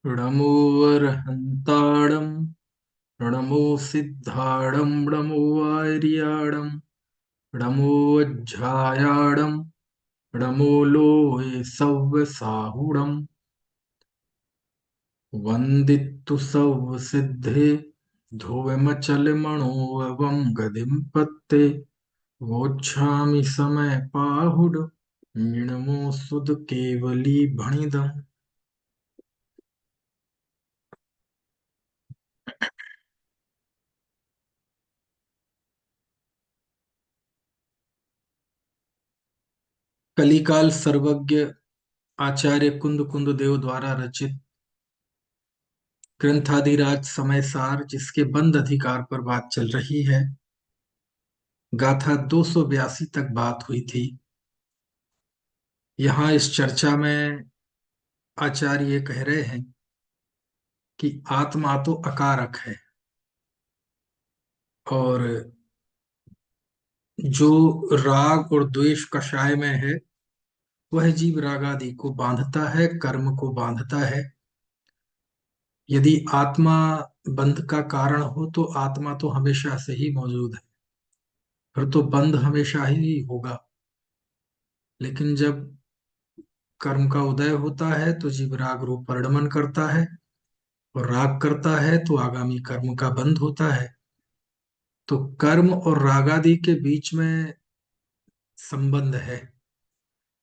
णमोऽर्हन्ताडं णमो सिद्धाडं णमो आर्याडं णमोऽज्झायाडं णमो लोहे सव्यसाहुडं वन्दित्तु सव्यसिद्धे ध्रुवमचलमणोऽवं गतिं पत्ते वोच्छामि समय पाहुड नमो सुध केवली भणिदम्। कलिकाल सर्वज्ञ आचार्य कुंद कुंद देव द्वारा रचित ग्रंथादिराज समय सार, जिसके बंद अधिकार पर बात चल रही है। गाथा 282 तक बात हुई थी। यहाँ इस चर्चा में आचार्य ये कह रहे हैं कि आत्मा तो अकारक है, और जो राग और द्वेष कषाय में है वह जीव राग आदि को बांधता है, कर्म को बांधता है। यदि आत्मा बंध का कारण हो तो आत्मा तो हमेशा से ही मौजूद है, फिर तो बंध हमेशा ही होगा। लेकिन जब कर्म का उदय होता है तो जीव राग रूप परिणमन करता है, और राग करता है तो आगामी कर्म का बंध होता है। तो कर्म और रागादि के बीच में संबंध है।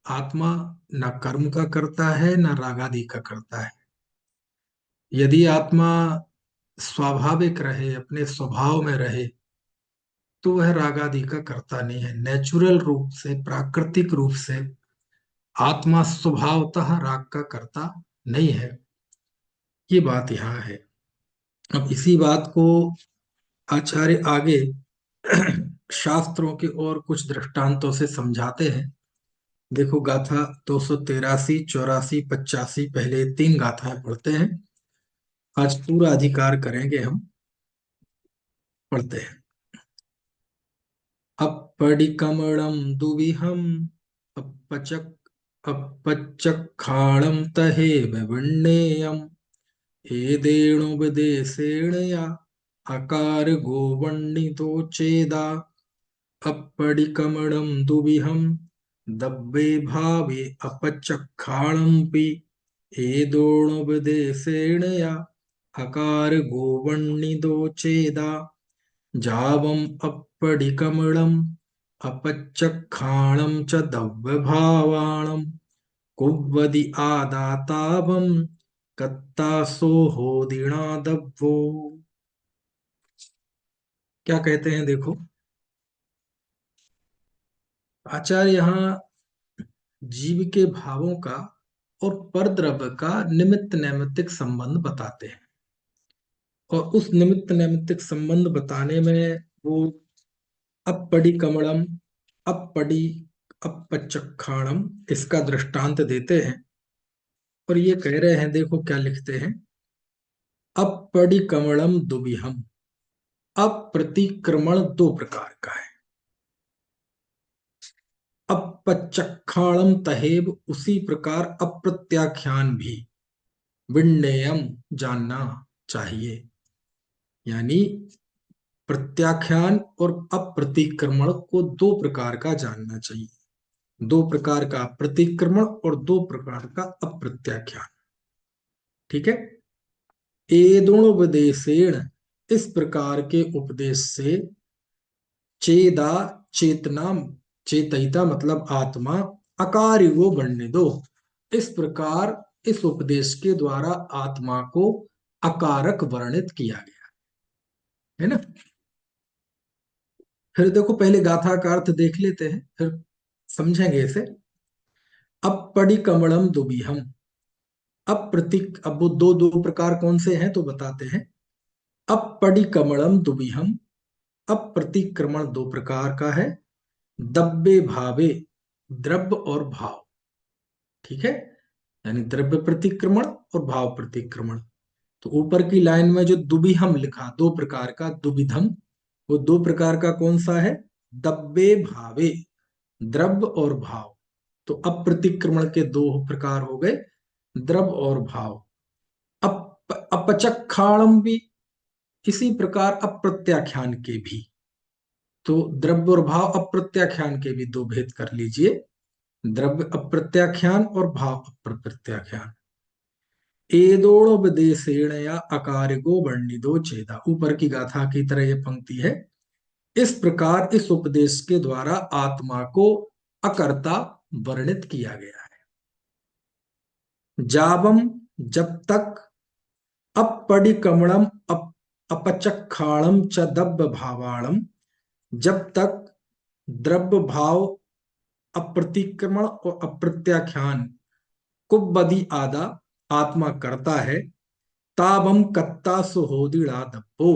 आत्मा न कर्म का करता है न रागादि का करता है। यदि आत्मा स्वाभाविक रहे, अपने स्वभाव में रहे, तो वह रागादि का करता नहीं है। नेचुरल रूप से, प्राकृतिक रूप से आत्मा स्वभावतः राग का करता नहीं है। ये बात यहाँ है। अब इसी बात को आचार्य आगे शास्त्रों के और कुछ दृष्टांतों से समझाते हैं। देखो, गाथा 283, 84, 85, पहले 3 गाथाएं पढ़ते हैं। आज पूरा अधिकार करेंगे हम। पढ़ते हैं। अपडिकमणं दुविहम् अपचक अपचक्षाणं तहेव विण्णेयम् एदेणुपदेशेण या अकार गोवण्णितो चेदा अपडिकमणं दुविहम् दब्बे भावे अपचक्षाणंपि एदोणुपदेशेण या अकार गोवण्णितो चेदा जावम् अपडिकमलम् अपचक्षाणं च दव्यभावाणं कुव्वदि आदातावम् कत्तासो होदिना दव्वो। क्या कहते हैं, देखो आचार्य यहाँ जीव के भावों का और परद्रव्य का निमित्त नैमित्तिक संबंध बताते हैं। और उस निमित्त नैमित्तिक संबंध बताने में वो अपड़ी कमलम, अपड़ी अपचक्षाणम, इसका दृष्टांत देते हैं। और ये कह रहे हैं, देखो क्या लिखते हैं, अपड़ी कमलम दुबिहम। अप्रतिक्रमण 2 प्रकार का है। अपचक्षाणम तहेव, उसी प्रकार अप्रत्याख्यान भी, विण्णेयम, जानना चाहिए। यानी प्रत्याख्यान और अप्रतिक्रमण को 2 प्रकार का जानना चाहिए। 2 प्रकार का प्रतिक्रमण और 2 प्रकार का अप्रत्याख्यान। ठीक है। एदोणोपदेशेण, इस प्रकार के उपदेश से, चेदा, चेतना, चेतयिता मतलब आत्मा, अकार्य वो बनने दो। इस प्रकार इस उपदेश के द्वारा आत्मा को अकारक वर्णित किया गया है ना। फिर देखो, पहले गाथा का अर्थ देख लेते हैं, फिर समझेंगे इसे। अपड़ी कमलम दुबिहम, अप्रतिक, अब वो दो दो प्रकार कौन से हैं तो बताते हैं। अपडिकमणम दुबिहम। अप्रतिक्रमण दो प्रकार का है। दब्बे भावे, द्रव्य और भाव। ठीक है, यानी द्रव्य प्रतिक्रमण और भाव प्रतिक्रमण। तो ऊपर की लाइन में जो दुबिहम लिखा, दो प्रकार का दुविधम, वो दो प्रकार का कौन सा है? दब्बे भावे, द्रव्य और भाव। तो अप्रतिक्रमण के दो प्रकार हो गए, द्रव्य और भाव। अपचक्षाणम भी, इसी प्रकार अप्रत्याख्यान के भी। तो द्रव्य और भाव अप्रत्याख्यान के भी दो भेद कर लीजिए, द्रव्य अप्रत्याख्यान और भाव अप्रत्याख्यान। एदोपदेशेण या अकार्यको वर्णितो चेता, ऊपर की गाथा की तरह यह पंक्ति है। इस प्रकार इस उपदेश के द्वारा आत्मा को अकर्ता वर्णित किया गया है। जावम, जब तक, अपडिकमणम अपचक्षाणम च दब्ब भावाणम, जब तक द्रव्य भाव अप्रतिक्रमण और अप्रत्याख्यान कुब्बदी आदा आत्मा करता है, ताबम कत्ता सुहोदिड़ा दब्बो,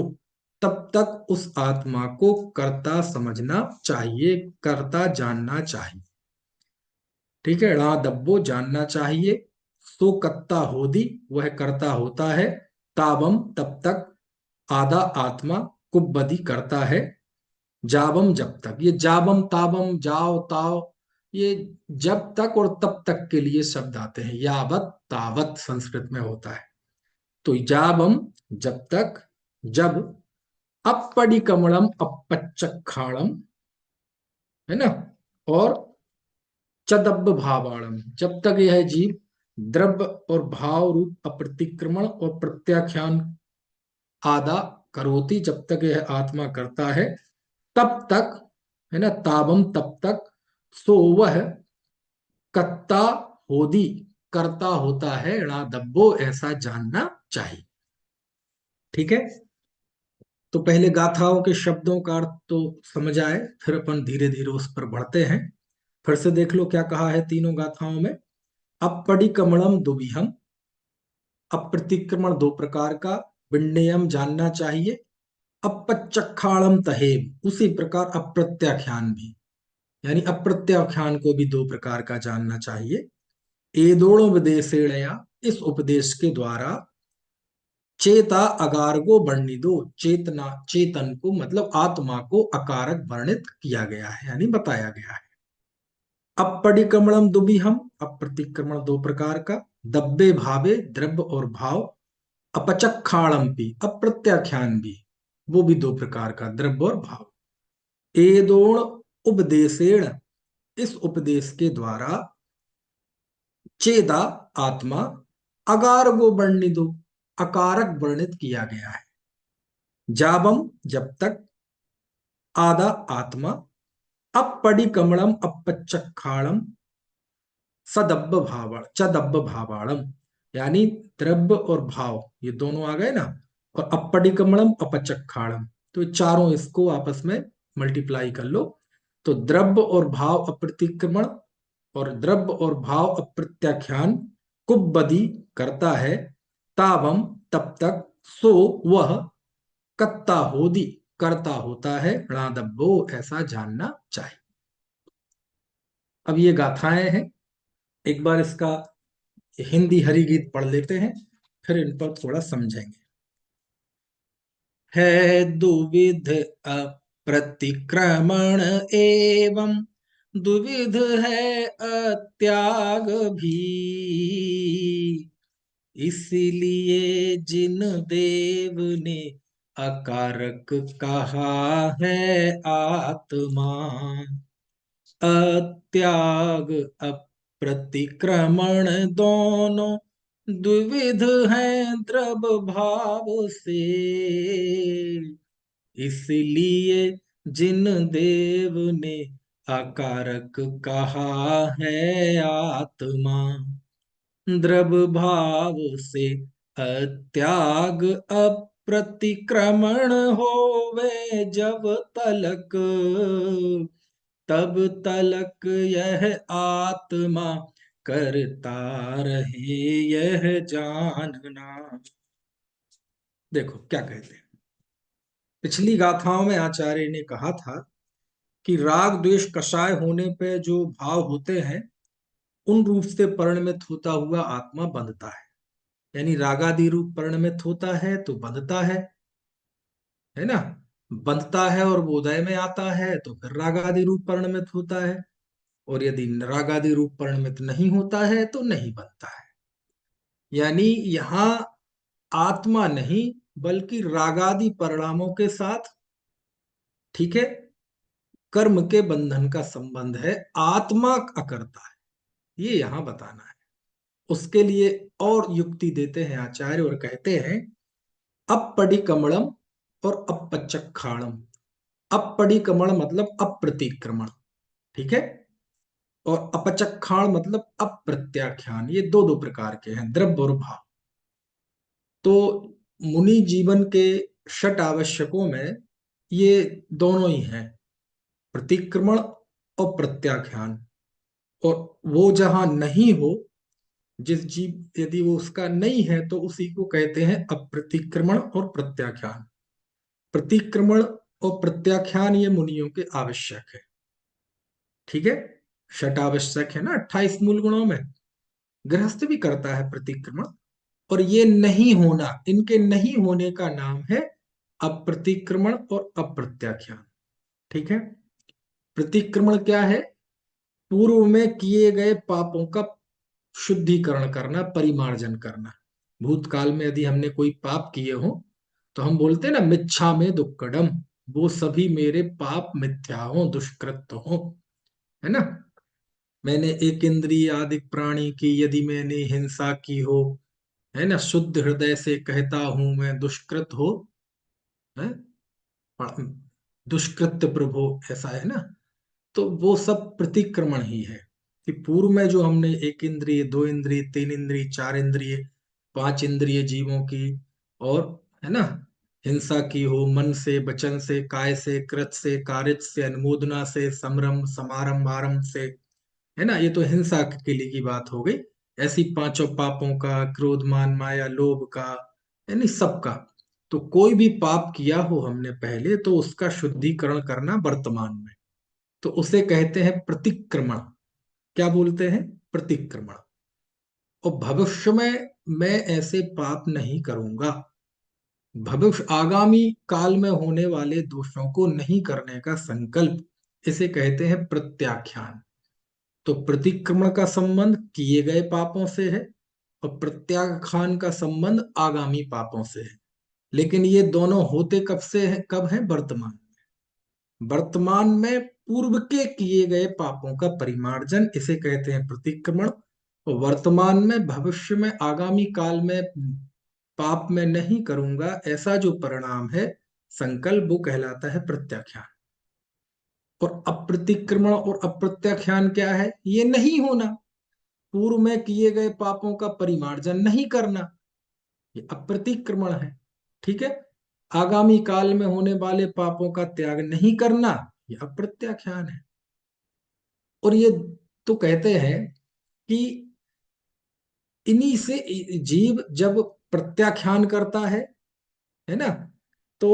तब तक उस आत्मा को कर्ता समझना चाहिए, कर्ता जानना चाहिए। ठीक है, ड़ा दब्बो जानना चाहिए, सो कत्ता होदी वह कर्ता होता है, ताबम तब तक, आदा आत्मा, कुब्बदी करता है, जाबम जब तक। ये जाबम ताबम जाओ ताओ, ये जब तक और तब तक के लिए शब्द आते हैं, यावत तावत संस्कृत में होता है। तो जाबम जब तक, जब, अपडिकमणम अपचक्षाणम, है ना, और चदब्ब भावाणम, जब तक यह जीव द्रव्य और भाव रूप अप्रतिक्रमण और प्रत्याख्यान आदा करोति, जब तक यह आत्मा करता है, तब तक, है ना, ताबम तब तक, सो वह कत्ता होदी करता होता है, णा दब्बो ऐसा जानना चाहिए। ठीक है, तो पहले गाथाओं के शब्दों का अर्थ तो समझ आए, फिर अपन धीरे धीरे उस पर बढ़ते हैं। फिर से देख लो क्या कहा है तीनों गाथाओं में। अपडिकमणम दुबिहम, अप्रतिक्रमण दो प्रकार का, विण्यम जानना चाहिए, अपचक्षाणम तहेब, उसी प्रकार अप्रत्याख्यान भी, यानी अप्रत्याख्यान को भी दो प्रकार का जानना चाहिए। एदोणोपदेशेणया, इस उपदेश के द्वारा, चेता अकारको वर्णितो, चेतना चेतन को मतलब आत्मा को अकारक वर्णित किया गया है, यानी बताया गया है। अपडिकमणम दुबिहम, अप्रतिक्रमण दो प्रकार का, दब्बे भावे द्रव्य और भाव, अपचक्षाणम भी अप्रत्याख्यान भी, वो भी दो प्रकार का, द्रव्य और भाव। एदोण उपदेशेण, इस उपदेश के द्वारा, चेदा आत्मा, अगारगो वर्णितो, अकारक वर्णित किया गया है। जाबम जब तक, आदा आत्मा, अपडिकमणम अपचक्षाणम, सदब्ब भावाण चदब्ब भावाणम, यानी द्रव्य और भाव ये दोनों आ गए ना, और अपडिकमणम अपचक्षाणम, तो चारों इसको आपस में मल्टीप्लाई कर लो। तो द्रव्य और भाव अप्रतिक्रमण और द्रव्य और भाव अप्रत्याख्यान कुब्बदी करता है, तावम तब तक, सो वह, कत्ता होदी करता होता है, णादब्बो ऐसा जानना चाहिए। अब ये गाथाएं हैं, एक बार इसका हिंदी हरि गीत पढ़ लेते हैं, फिर इन पर थोड़ा समझेंगे। है दुविध अप्रतिक्रमण एवं, दुविध है अत्याग भी, इसलिए जिन देव ने अकारक कहा है आत्मा, अत्याग अप्रतिक्रमण दोनों द्विविध हैं द्रव भाव से, इसलिए जिन देव ने अकारक कहा है आत्मा, द्रव भाव से अत्याग अप्रतिक्रमण होवे जब तलक, तब तलक यह आत्मा करता रहे यह जानना। देखो क्या कहते हैं, पिछली गाथाओं में आचार्य ने कहा था कि राग द्वेष कषाय होने पे जो भाव होते हैं उन रूप से परिणमित होता हुआ आत्मा बंधता है। यानी रागादि रूप परिणमित होता है तो बंधता है ना। बंधता है और वो उदय में आता है तो फिर रागादि रूप परिणमित होता है। और यदि रागादि रूप परिणमित नहीं होता है तो नहीं बनता है। यानी यहाँ आत्मा नहीं बल्कि रागादि परिणामों के साथ, ठीक है, कर्म के बंधन का संबंध है। आत्मा अकर्ता है, ये यहाँ बताना है। उसके लिए और युक्ति देते हैं आचार्य और कहते हैं अपडिकमणम और अपचक्षाणम। अपडिकमण मतलब अप्रतिक्रमण, ठीक है। और अपचक्षाण मतलब अप्रत्याख्यान। ये दो दो प्रकार के हैं, द्रव्य और भाव। तो मुनि जीवन के षट आवश्यकों में ये दोनों ही हैं, प्रतिक्रमण और प्रत्याख्यान। और वो जहां नहीं हो, जिस जीव यदि वो उसका नहीं है तो उसी को कहते हैं अप्रतिक्रमण और प्रत्याख्यान। प्रतिक्रमण और प्रत्याख्यान ये मुनियों के आवश्यक है, ठीक है। षट आवश्यक है ना 28 मूल गुणों में। गृहस्थ भी करता है प्रतिक्रमण। और ये नहीं होना, इनके नहीं होने का नाम है अप्रतिक्रमण और अप्रत्याख्यान, ठीक है। प्रतिक्रमण क्या है? पूर्व में किए गए पापों का शुद्धिकरण करना, परिमार्जन करना। भूतकाल में यदि हमने कोई पाप किए हो तो हम बोलते हैं ना मिच्छा में दुक्कडम, वो सभी मेरे पाप मिथ्या हो, दुष्कृत हो, है ना। मैंने एक इंद्रिय आदि प्राणी की यदि मैंने हिंसा की हो, है ना, शुद्ध हृदय से कहता हूं मैं दुष्कृत हो, है, दुष्कृत्य प्रभो, ऐसा है ना। तो वो सब प्रतिक्रमण ही है कि पूर्व में जो हमने एक इंद्रिय, दो इंद्रिय, तीन इंद्रिय, चार इंद्रिय, पांच इंद्रिय जीवों की, और है ना, हिंसा की हो मन से, वचन से, काय से, कृत से, कारित से, अनुमोदना से, समरम समारंभ आरंभ से, है ना। ये तो हिंसा के लिए की बात हो गई। ऐसी पांचों पापों का, क्रोध मान माया लोभ का, यानी सबका। तो कोई भी पाप किया हो हमने पहले तो उसका शुद्धिकरण करना वर्तमान में, तो उसे कहते हैं प्रतिक्रमण। क्या बोलते हैं? प्रतिक्रमण। और भविष्य में मैं ऐसे पाप नहीं करूंगा, भविष्य आगामी काल में होने वाले दोषों को नहीं करने का संकल्प, इसे कहते हैं प्रत्याख्यान। तो प्रतिक्रमण का संबंध किए गए पापों से है और प्रत्याख्यान का संबंध आगामी पापों से है। लेकिन ये दोनों होते कब से है, कब है? वर्तमान। वर्तमान में पूर्व के किए गए पापों का परिमार्जन, इसे कहते हैं प्रतिक्रमण। और वर्तमान में, भविष्य में, आगामी काल में पाप में नहीं करूंगा ऐसा जो परिणाम है, संकल्प, वो कहलाता है प्रत्याख्यान। और अप्रतिक्रमण और अप्रत्याख्यान क्या है? ये नहीं होना, पूर्व में किए गए पापों का परिमार्जन नहीं करना, ये अप्रतिक्रमण है, ठीक है। आगामी काल में होने वाले पापों का त्याग नहीं करना, ये अप्रत्याख्यान है। और ये तो कहते हैं कि इन्हीं से जीव जब प्रत्याख्यान करता है ना, तो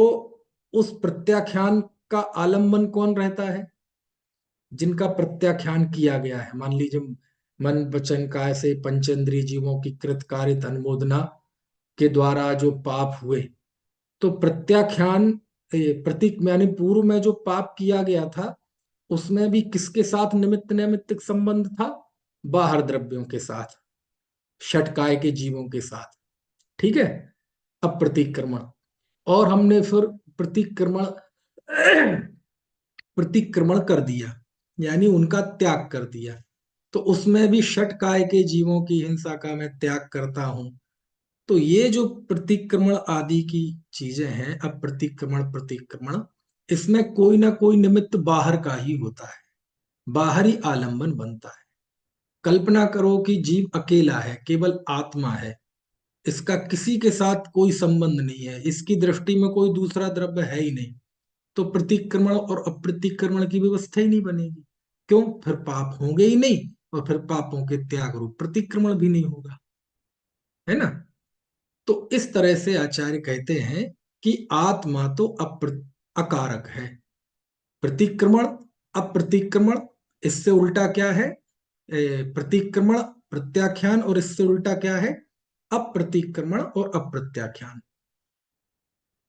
उस प्रत्याख्यान का आलंबन कौन रहता है? जिनका प्रत्याख्यान किया गया है। मान लीजिए मन वचन काय से पंचेंद्रिय जीवों की कृतकारित अनुमोदना के द्वारा जो पाप हुए, तो प्रत्याख्यान, प्रतीक यानी पूर्व में जो पाप किया गया था उसमें भी किसके साथ निमित्त नैमित्तिक संबंध था? बाहर द्रव्यों के साथ, षटकाय के जीवों के साथ, ठीक है। अब प्रतिक्रमण, और हमने फिर प्रतिक्रमण प्रतिक्रमण कर दिया, यानी उनका त्याग कर दिया। तो उसमें भी षटकाय के जीवों की हिंसा का मैं त्याग करता हूं। तो ये जो प्रतिक्रमण आदि की चीजें हैं, अब प्रतिक्रमण प्रतिक्रमण, इसमें कोई ना कोई निमित्त बाहर का ही होता है, बाहरी आलंबन बनता है। कल्पना करो कि जीव अकेला है, केवल आत्मा है, इसका किसी के साथ कोई संबंध नहीं है, इसकी दृष्टि में कोई दूसरा द्रव्य है ही नहीं, तो प्रतिक्रमण और अप्रतिक्रमण की व्यवस्था ही नहीं बनेगी। क्यों? फिर पाप होंगे ही नहीं, और फिर पापों के त्याग रूप प्रतिक्रमण भी नहीं होगा, है ना। तो इस तरह से आचार्य कहते हैं कि आत्मा तो अकारक है। प्रतिक्रमण, अप्रतिक्रमण, इससे उल्टा क्या है? प्रतिक्रमण प्रत्याख्यान, और इससे उल्टा क्या है? अप्रतिक्रमण और अप्रत्याख्यान।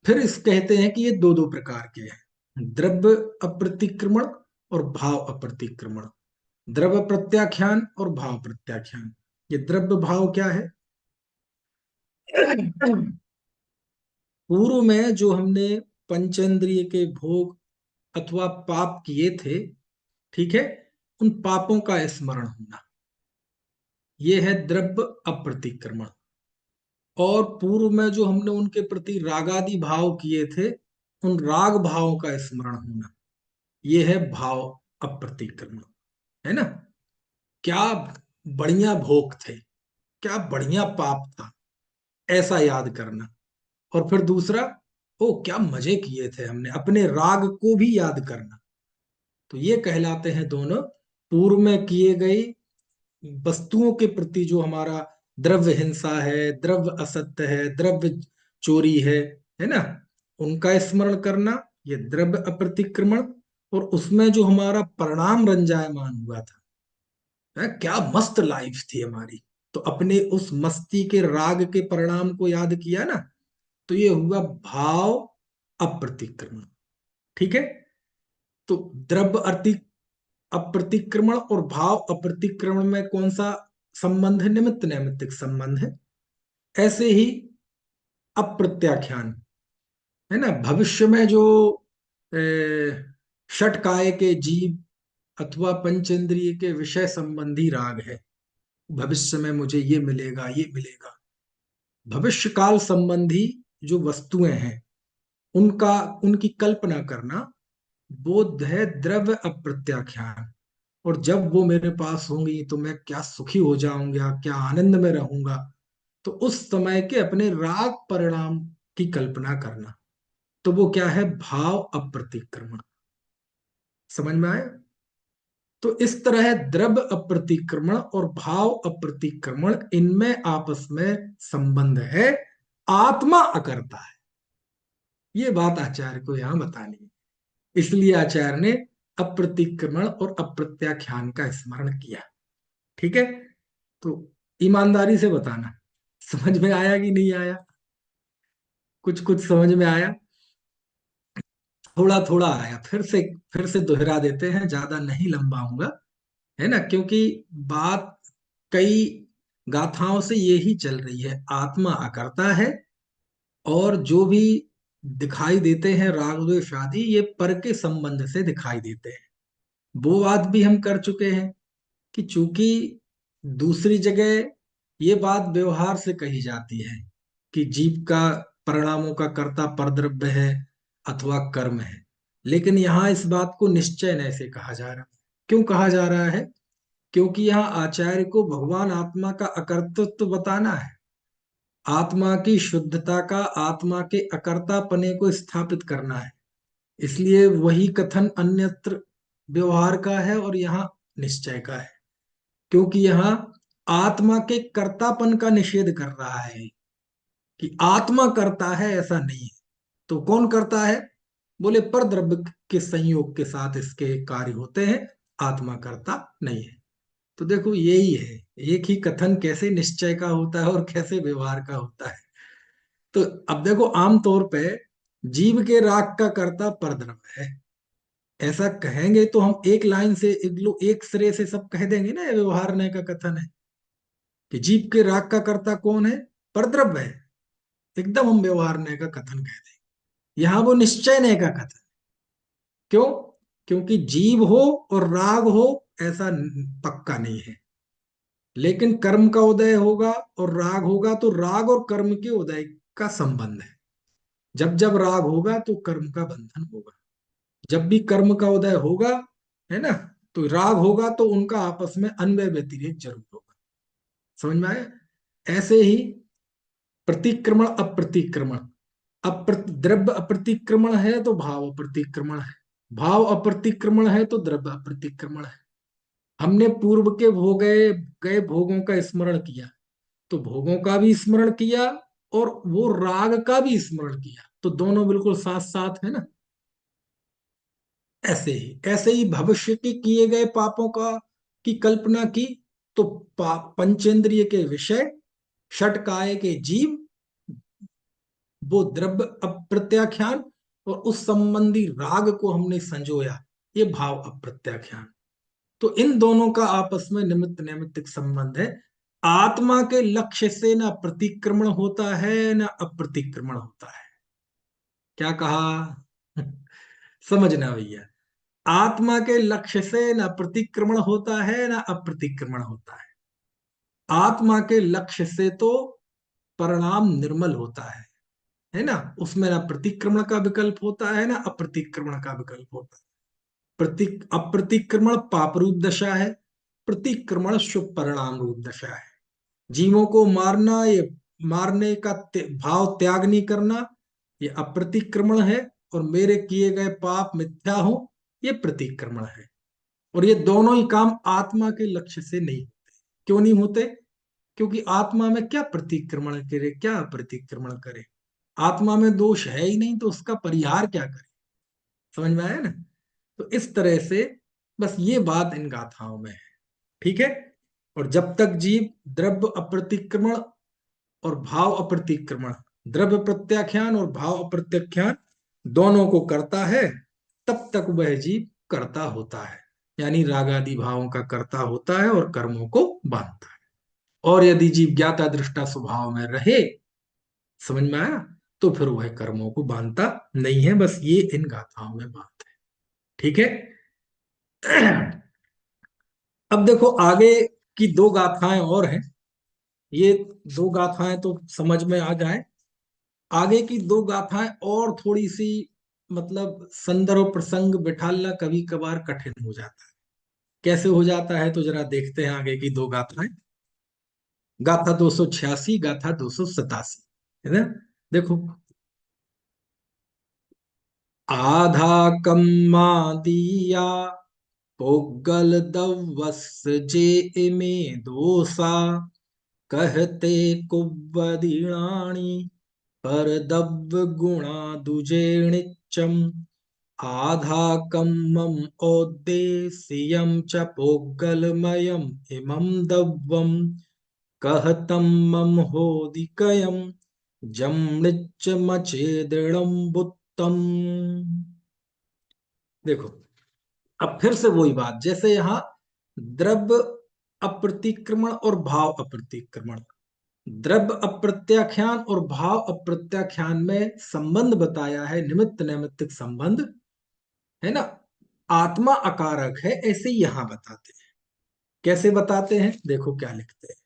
फिर इस कहते हैं कि ये दो दो प्रकार के हैं, द्रव्य अप्रतिक्रमण और भाव अप्रतिक्रमण। द्रव्य प्रत्याख्यान और भाव प्रत्याख्यान। ये द्रव्य भाव क्या है? पूर्व में जो हमने पंचेंद्रिय के भोग अथवा पाप किए थे, ठीक है, उन पापों का स्मरण होना, ये है द्रव्य अप्रतिक्रमण। और पूर्व में जो हमने उनके प्रति रागादि भाव किए थे, उन राग भावों का स्मरण होना, ये है भाव अप्रतिक्रमण। है ना? क्या बढ़िया भोग थे, क्या बढ़िया पाप था, ऐसा याद करना। और फिर दूसरा, ओ क्या मजे किए थे हमने, अपने राग को भी याद करना। तो ये कहलाते हैं दोनों पूर्व में किए गई वस्तुओं के प्रति जो हमारा द्रव्य हिंसा है, द्रव्य असत्य है, द्रव्य चोरी है ना, उनका स्मरण करना, ये द्रव्य अप्रतिक्रमण। और उसमें जो हमारा परिणाम रंजायमान हुआ था, क्या मस्त लाइफ थी हमारी, तो अपने उस मस्ती के राग के परिणाम को याद किया ना, तो ये हुआ भाव अप्रतिक्रमण। ठीक है? तो द्रव्य अर्ति अप्रतिक्रमण और भाव अप्रतिक्रमण में कौन सा संबंध है? निमित्त नैमित्तिक संबंध है। ऐसे ही अप्रत्याख्यान, है ना, भविष्य में जो षट काय के जीव अथवा पंचेंद्रिय के विषय संबंधी राग है, भविष्य में मुझे ये मिलेगा, ये मिलेगा। भविष्य काल संबंधी जो वस्तुएं हैं, उनका उनकी कल्पना करना, बोध है द्रव्य अप्रत्याख्यान। और जब वो मेरे पास होंगी तो मैं क्या सुखी हो जाऊंगा, क्या आनंद में रहूंगा, तो उस समय के अपने राग परिणाम की कल्पना करना, तो वो क्या है? भाव अप्रतिक्रमण। समझ में आया? तो इस तरह द्रव्य अप्रतिक्रमण और भाव अप्रतिक्रमण, इनमें आपस में संबंध है, आत्मा अकर्ता है। ये बात आचार्य को यहां बतानी है, इसलिए आचार्य ने अप्रतिक्रमण और अप्रत्याख्यान का स्मरण किया। ठीक है? तो ईमानदारी से बताना, समझ में आया कि नहीं आया? कुछ कुछ समझ में आया, थोड़ा थोड़ा आया। फिर से दोहरा देते हैं, ज्यादा नहीं लंबाऊंगा, है ना, क्योंकि बात कई गाथाओं से ये ही चल रही है, आत्मा अकर्ता है। और जो भी दिखाई देते हैं राग द्वेष आदि, ये पर के संबंध से दिखाई देते हैं। वो बात भी हम कर चुके हैं कि चूंकि दूसरी जगह ये बात व्यवहार से कही जाती है कि जीव का परिणामों का कर्ता परद्रव्य है अथवा कर्म है, लेकिन यहाँ इस बात को निश्चय से कहा जा रहा है। क्यों कहा जा रहा है? क्योंकि यहाँ आचार्य को भगवान आत्मा का अकर्तृत्व बताना है, आत्मा की शुद्धता का, आत्मा के अकर्तापने को स्थापित करना है। इसलिए वही कथन अन्यत्र व्यवहार का है और यहाँ निश्चय का है, क्योंकि यहाँ आत्मा के कर्तापन का निषेध कर रहा है कि आत्मा करता है, ऐसा नहीं है। तो कौन करता है? बोले पर द्रव्य के संयोग के साथ इसके कार्य होते हैं, आत्मा करता नहीं है। तो देखो यही है, एक ही कथन कैसे निश्चय का होता है और कैसे व्यवहार का होता है। तो अब देखो, आमतौर पे जीव के राग का कर्ता परद्रव्य है, ऐसा कहेंगे तो हम एक लाइन से एक सिरे से सब कह देंगे ना, ये व्यवहार न्याय का कथन है कि जीव के राग का कर्ता कौन है? परद्रव्य है। एकदम हम व्यवहार न्याय का कथन कह देंगे। यहाँ वो निश्चय न्याय का कथन। क्यों? क्योंकि जीव हो और राग हो, ऐसा पक्का नहीं है। लेकिन कर्म का उदय होगा और राग होगा, तो राग और कर्म के उदय का संबंध है। जब जब राग होगा तो कर्म का बंधन होगा, जब भी कर्म का उदय होगा, है ना, तो राग होगा, तो उनका आपस में अन्वय व्यतिरेक जरूर होगा। समझ में आया? ऐसे ही प्रतिक्रमण अप्रतिक्रमण, द्रव्य अप्रतिक्रमण है तो भाव अप्रतिक्रमण है, भाव अप्रतिक्रमण है तो द्रव्य अप्रतिक्रमण है। हमने पूर्व के भोगे गए भोगों का स्मरण किया, तो भोगों का भी स्मरण किया और वो राग का भी स्मरण किया, तो दोनों बिल्कुल साथ साथ है ना। ऐसे ही भविष्य के किए गए पापों का की कल्पना की, तो पंचेंद्रिय के विषय, षटकाय के जीव, वो द्रव्य अप्रत्याख्यान, और उस संबंधी राग को हमने संजोया, ये भाव अप्रत्याख्यान। तो इन दोनों का आपस में निमित्त नैमित्तिक संबंध है। आत्मा के लक्ष्य से ना प्रतिक्रमण होता है ना अप्रतिक्रमण होता है। क्या कहा? समझना भैया। आत्मा के लक्ष्य से ना प्रतिक्रमण होता है ना अप्रतिक्रमण होता है। आत्मा के लक्ष्य से तो परिणाम निर्मल होता है ना। उसमें ना प्रतिक्रमण का विकल्प होता है ना अप्रतिक्रमण का विकल्प होता है। अप्रतिक्रमण पाप रूप दशा है, प्रतिक्रमण शुभ परिणाम रूप दशा है। जीवों को मारना, ये मारने का भाव त्याग नहीं करना, ये अप्रतिक्रमण है। और मेरे किए गए पाप मिथ्या हो, ये प्रतिक्रमण है। और ये दोनों ही काम आत्मा के लक्ष्य से नहीं होते। क्यों नहीं होते? क्योंकि आत्मा में क्या प्रतिक्रमण करे, क्या प्रतिक्रमण करे? आत्मा में दोष है ही नहीं, तो उसका परिहार क्या करे? समझ में आया ना। तो इस तरह से बस ये बात इन गाथाओं में है। ठीक है। और जब तक जीव द्रव्य अप्रतिक्रमण और भाव अप्रतिक्रमण, द्रव्य प्रत्याख्यान और भाव अप्रत्याख्यान दोनों को करता है, तब तक वह जीव करता होता है, यानी रागादि भावों का करता होता है और कर्मों को बांधता है। और यदि जीव ज्ञाता दृष्टा स्वभाव में रहे, समझ में आया, तो फिर वह कर्मों को बांधता नहीं है। बस ये इन गाथाओं में बात है। ठीक है। अब देखो आगे की दो गाथाएं और हैं। ये दो गाथाएं तो समझ में आ जाए। आगे की दो गाथाएं और थोड़ी सी, मतलब संदर्भ प्रसंग बिठालना कभी कभार कठिन हो जाता है। कैसे हो जाता है, तो जरा देखते हैं आगे की दो गाथाएं। गाथा 286, गाथा 287, है ना। देखो, आधा कम्मा दिया पोगल दवस जे इमे दोसा, कहते कुव्वदिणाणी पर दव्य गुणा दुजेणिच्चम, आधा कम्मम औद्देश्यम च पोगलमयम इमं दव्वम, कहतं मम होदिकयम जमृच्च मचेदृणम बुत्तम। देखो, अब फिर से वही बात, जैसे यहाँ द्रव्य अप्रतिक्रमण और भाव अप्रतिक्रमण, द्रव्य अप्रत्याख्यान और भाव अप्रत्याख्यान में संबंध बताया है, निमित्त नैमित्तिक संबंध, है ना। आत्मा अकारक है, ऐसे ही यहां बताते हैं। कैसे बताते हैं, देखो क्या लिखते हैं।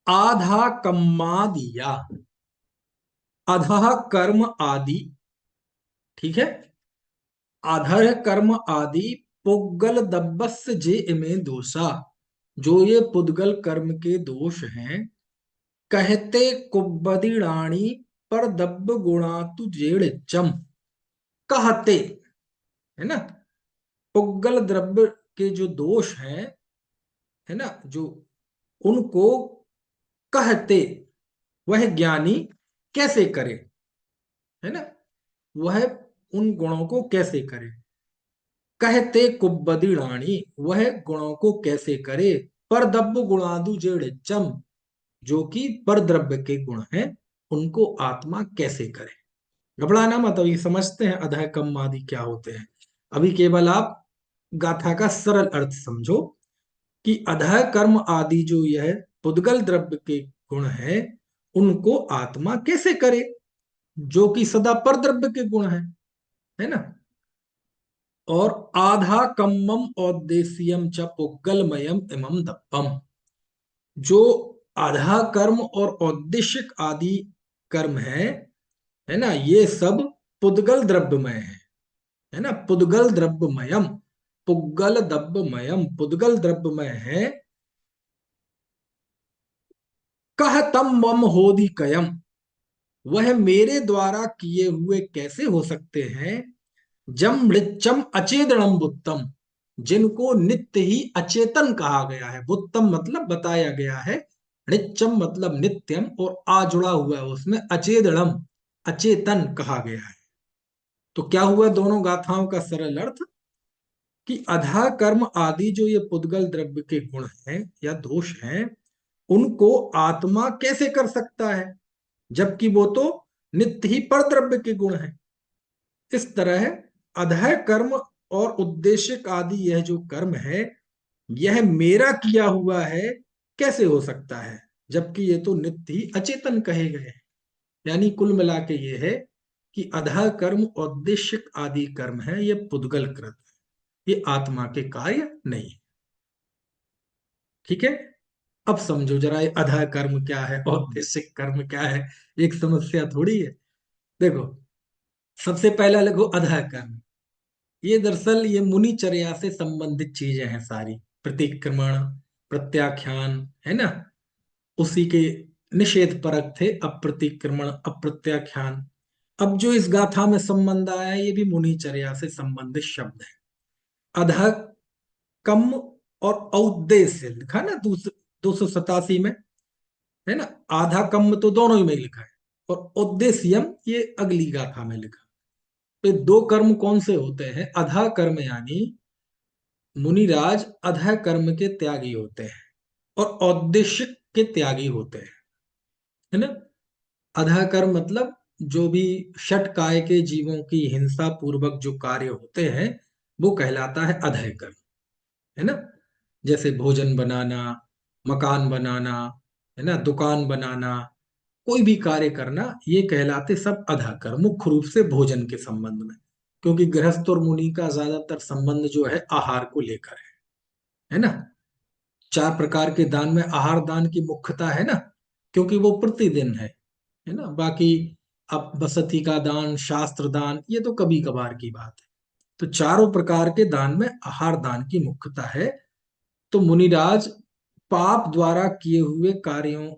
आधा कम्मा दिया, अधः कर्म आदि, ठीक है। आधर कर्म आदि पुद्गल दब्बस जे इमे दोषा, जो ये पुद्गल कर्म के दोष हैं, कहते कुब्बदिणाणी पर दब्ब गुणातु जेड़चम, कहते, है ना। पुद्गल द्रव्य के जो दोष हैं, है ना, जो उनको कहते, वह ज्ञानी कैसे करे, है ना, वह उन गुणों को कैसे करे। कहते कुब्बदी रानी, वह गुणों को कैसे करे। पर दब्ब गुणादु जेड़चम, जो कि पर द्रव्य के गुण हैं, उनको आत्मा कैसे करे। घबराना मत, अभी समझते हैं अधः कम आदि क्या होते हैं। अभी केवल आप गाथा का सरल अर्थ समझो कि अधः कर्म आदि जो यह पुद्गल द्रव्य के गुण है, उनको आत्मा कैसे करे, जो कि सदा पर द्रव्य के गुण है ना। और आधा कम्मम औद्देश्यम च पुग्गलमयम इमम दप्पम, जो आधा कर्म और औद्देशिक आदि कर्म है ना, ये सब पुद्गल द्रव्यमय है ना। पुद्गल द्रव्यमयम, पुग्गल द्रव्यमयम, पुद्गल द्रव्यमय है। कह तम मम होदि कयम, वह मेरे द्वारा किए हुए कैसे हो सकते हैं। जम मृच्छम अचेतनम बुत्तम, जिनको नित्य ही अचेतन कहा गया है। बुत्तम मतलब बताया गया है, नित्यम मतलब नित्यम, और आ जुड़ा हुआ है उसमें अचेदड़म, अचेतन कहा गया है। तो क्या हुआ दोनों गाथाओं का सरल अर्थ, कि अधा कर्म आदि जो ये पुद्गल द्रव्य के गुण हैं या दोष हैं, उनको आत्मा कैसे कर सकता है, जबकि वो तो नित्य ही पर द्रव्य के गुण हैं। इस तरह अधः कर्म और उद्देश्य आदि यह जो कर्म है, यह मेरा किया हुआ है, कैसे हो सकता है, जबकि ये तो नित्य ही अचेतन कहे गए हैं। यानी कुल मिला के ये है कि अधः कर्म उद्देश्य आदि कर्म है, ये पुद्गल कृत है, ये आत्मा के कार्य नहीं। ठीक है। अब समझो जरा, ये अधः कर्म क्या है और उद्देश्य कर्म क्या है, एक समस्या थोड़ी है। देखो, सबसे पहला लिखो अधः कर्म। ये दरअसल ये मुनिचर्या से संबंधित चीजें हैं सारी। प्रतिक्रमण, प्रत्याख्यान, है ना, उसी के निषेध परक थे, अप्रतिक्रमण अप्रत्याख्यान। अब जो इस गाथा में संबंध आया है, ये भी मुनिचर्या से संबंधित शब्द है। अधः कम और औद्देश्य लिखा ना 287 में, है ना। आधा कम तो दोनों ही में लिखा है, और उद्देश्यम ये अगली गाथा में लिखा। तो ये दो कर्म कौन से होते हैं, अधा कर्म यानी मुनिराज अधः कर्म के त्यागी होते हैं, और औद्देशिक के त्यागी होते हैं, है ना। अधः कर्म मतलब जो भी षट काय के जीवों की हिंसा पूर्वक जो कार्य होते हैं, वो कहलाता है अधः कर्म, है ना। जैसे भोजन बनाना, मकान बनाना, है ना, दुकान बनाना, कोई भी कार्य करना, ये कहलाते सब अधः कर्म, मुख्य रूप से भोजन के संबंध में। क्योंकि गृहस्थ और मुनि का ज्यादातर संबंध जो है आहार को लेकर है ना। चार प्रकार के दान में आहार दान की मुख्यता है ना, क्योंकि वो प्रतिदिन है ना। बाकी अब बसती का दान, शास्त्र दान, ये तो कभी कभार की बात है। तो चारों प्रकार के दान में आहार दान की मुख्यता है। तो मुनिराज पाप द्वारा किए हुए कार्यों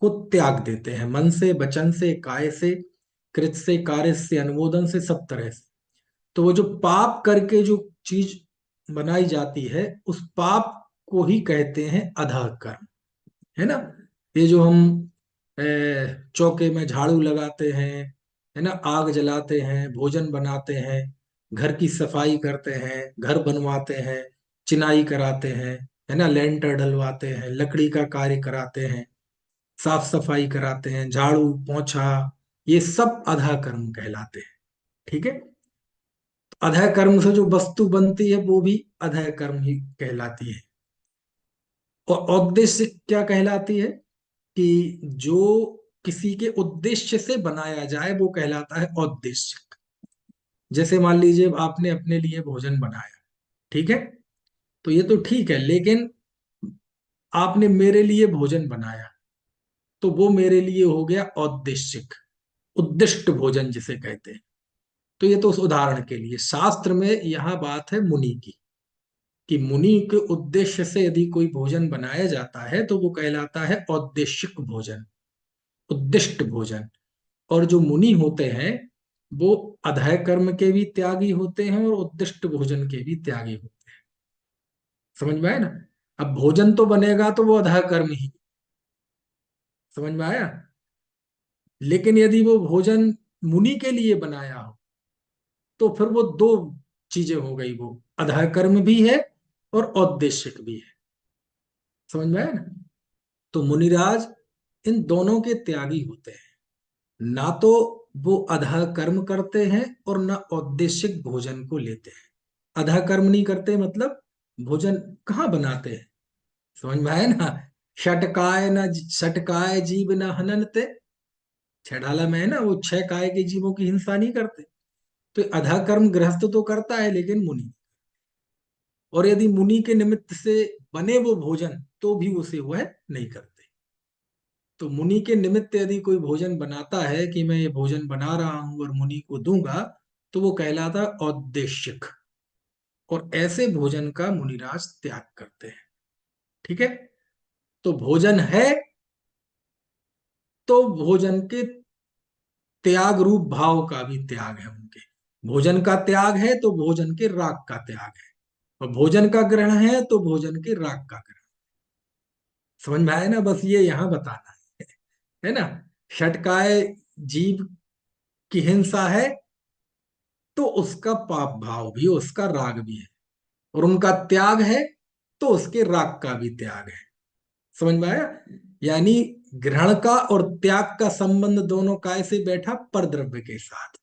को त्याग देते हैं, मन से, वचन से, काय से, कृत से, कार्य से, अनुमोदन से, सब तरह से। तो वो जो पाप करके जो चीज बनाई जाती है, उस पाप को ही कहते हैं अधः कर्म, है ना। ये जो हम चौके में झाड़ू लगाते हैं, है ना, आग जलाते हैं, भोजन बनाते हैं, घर की सफाई करते हैं, घर बनवाते हैं, चिनाई कराते हैं, है ना, लेंटर डलवाते हैं, लकड़ी का कार्य कराते हैं, साफ सफाई कराते हैं, झाड़ू पोंछा, ये सब अधा कर्म कहलाते हैं। ठीक है। अधः कर्म से जो वस्तु बनती है, वो भी अधः कर्म ही कहलाती है। और उद्देश्य क्या कहलाती है, कि जो किसी के उद्देश्य से बनाया जाए, वो कहलाता है उद्देश्य। जैसे मान लीजिए आपने अपने लिए भोजन बनाया, ठीक है, तो ये तो ठीक है, लेकिन आपने मेरे लिए भोजन बनाया, तो वो मेरे लिए हो गया औद्देशिक, उद्दिष्ट भोजन जिसे कहते हैं। तो ये तो उस उदाहरण के लिए, शास्त्र में यह बात है मुनि की, कि मुनि के उद्देश्य से यदि कोई भोजन बनाया जाता है, तो वो कहलाता है औद्देशिक भोजन, उद्दिष्ट भोजन। और जो मुनि होते हैं, वो अधः कर्म के भी त्यागी होते हैं और उद्दिष्ट भोजन के भी त्यागी होते हैं। समझ में आया ना। अब भोजन तो बनेगा तो वो अधः कर्म ही, समझ में आया। लेकिन यदि वो भोजन मुनि के लिए बनाया हो, तो फिर वो दो चीजें हो गई, वो अधः कर्म भी है और औद्देशिक भी है। समझ में आया ना। तो मुनिराज इन दोनों के त्यागी होते हैं। ना तो वो अधः कर्म करते हैं, और ना औद्देशिक भोजन को लेते हैं। अधः कर्म नहीं करते मतलब भोजन कहाँ बनाते हैं, समझ में आया ना। षटकाय न षटकाय जीव न हननते, छेड़ाला में है ना, वो छह काय के जीवों की हिंसा नहीं करते। तो अधः कर्म गृहस्थ तो करता है, लेकिन मुनि, और यदि मुनि के निमित्त से बने वो भोजन, तो भी उसे वह नहीं करते। तो मुनि के निमित्त यदि कोई भोजन बनाता है, कि मैं ये भोजन बना रहा हूं और मुनि को दूंगा, तो वो कहलाता है औद्देशिक। और ऐसे भोजन का मुनिराज त्याग करते हैं। ठीक है। तो भोजन है, तो भोजन के त्याग रूप भाव का भी त्याग है उनके। भोजन का त्याग है तो भोजन के राग का त्याग है, और भोजन का ग्रहण है तो भोजन के राग का ग्रहण। समझ में आया ना, बस ये यहाँ बताना है ना। षटकाय जीव की हिंसा है तो उसका पाप भाव भी, उसका राग भी है, और उनका त्याग है तो उसके राग का भी त्याग है। समझ में आया? यानी ग्रहण का और त्याग का संबंध दोनों काय से बैठा, परद्रव्य के साथ।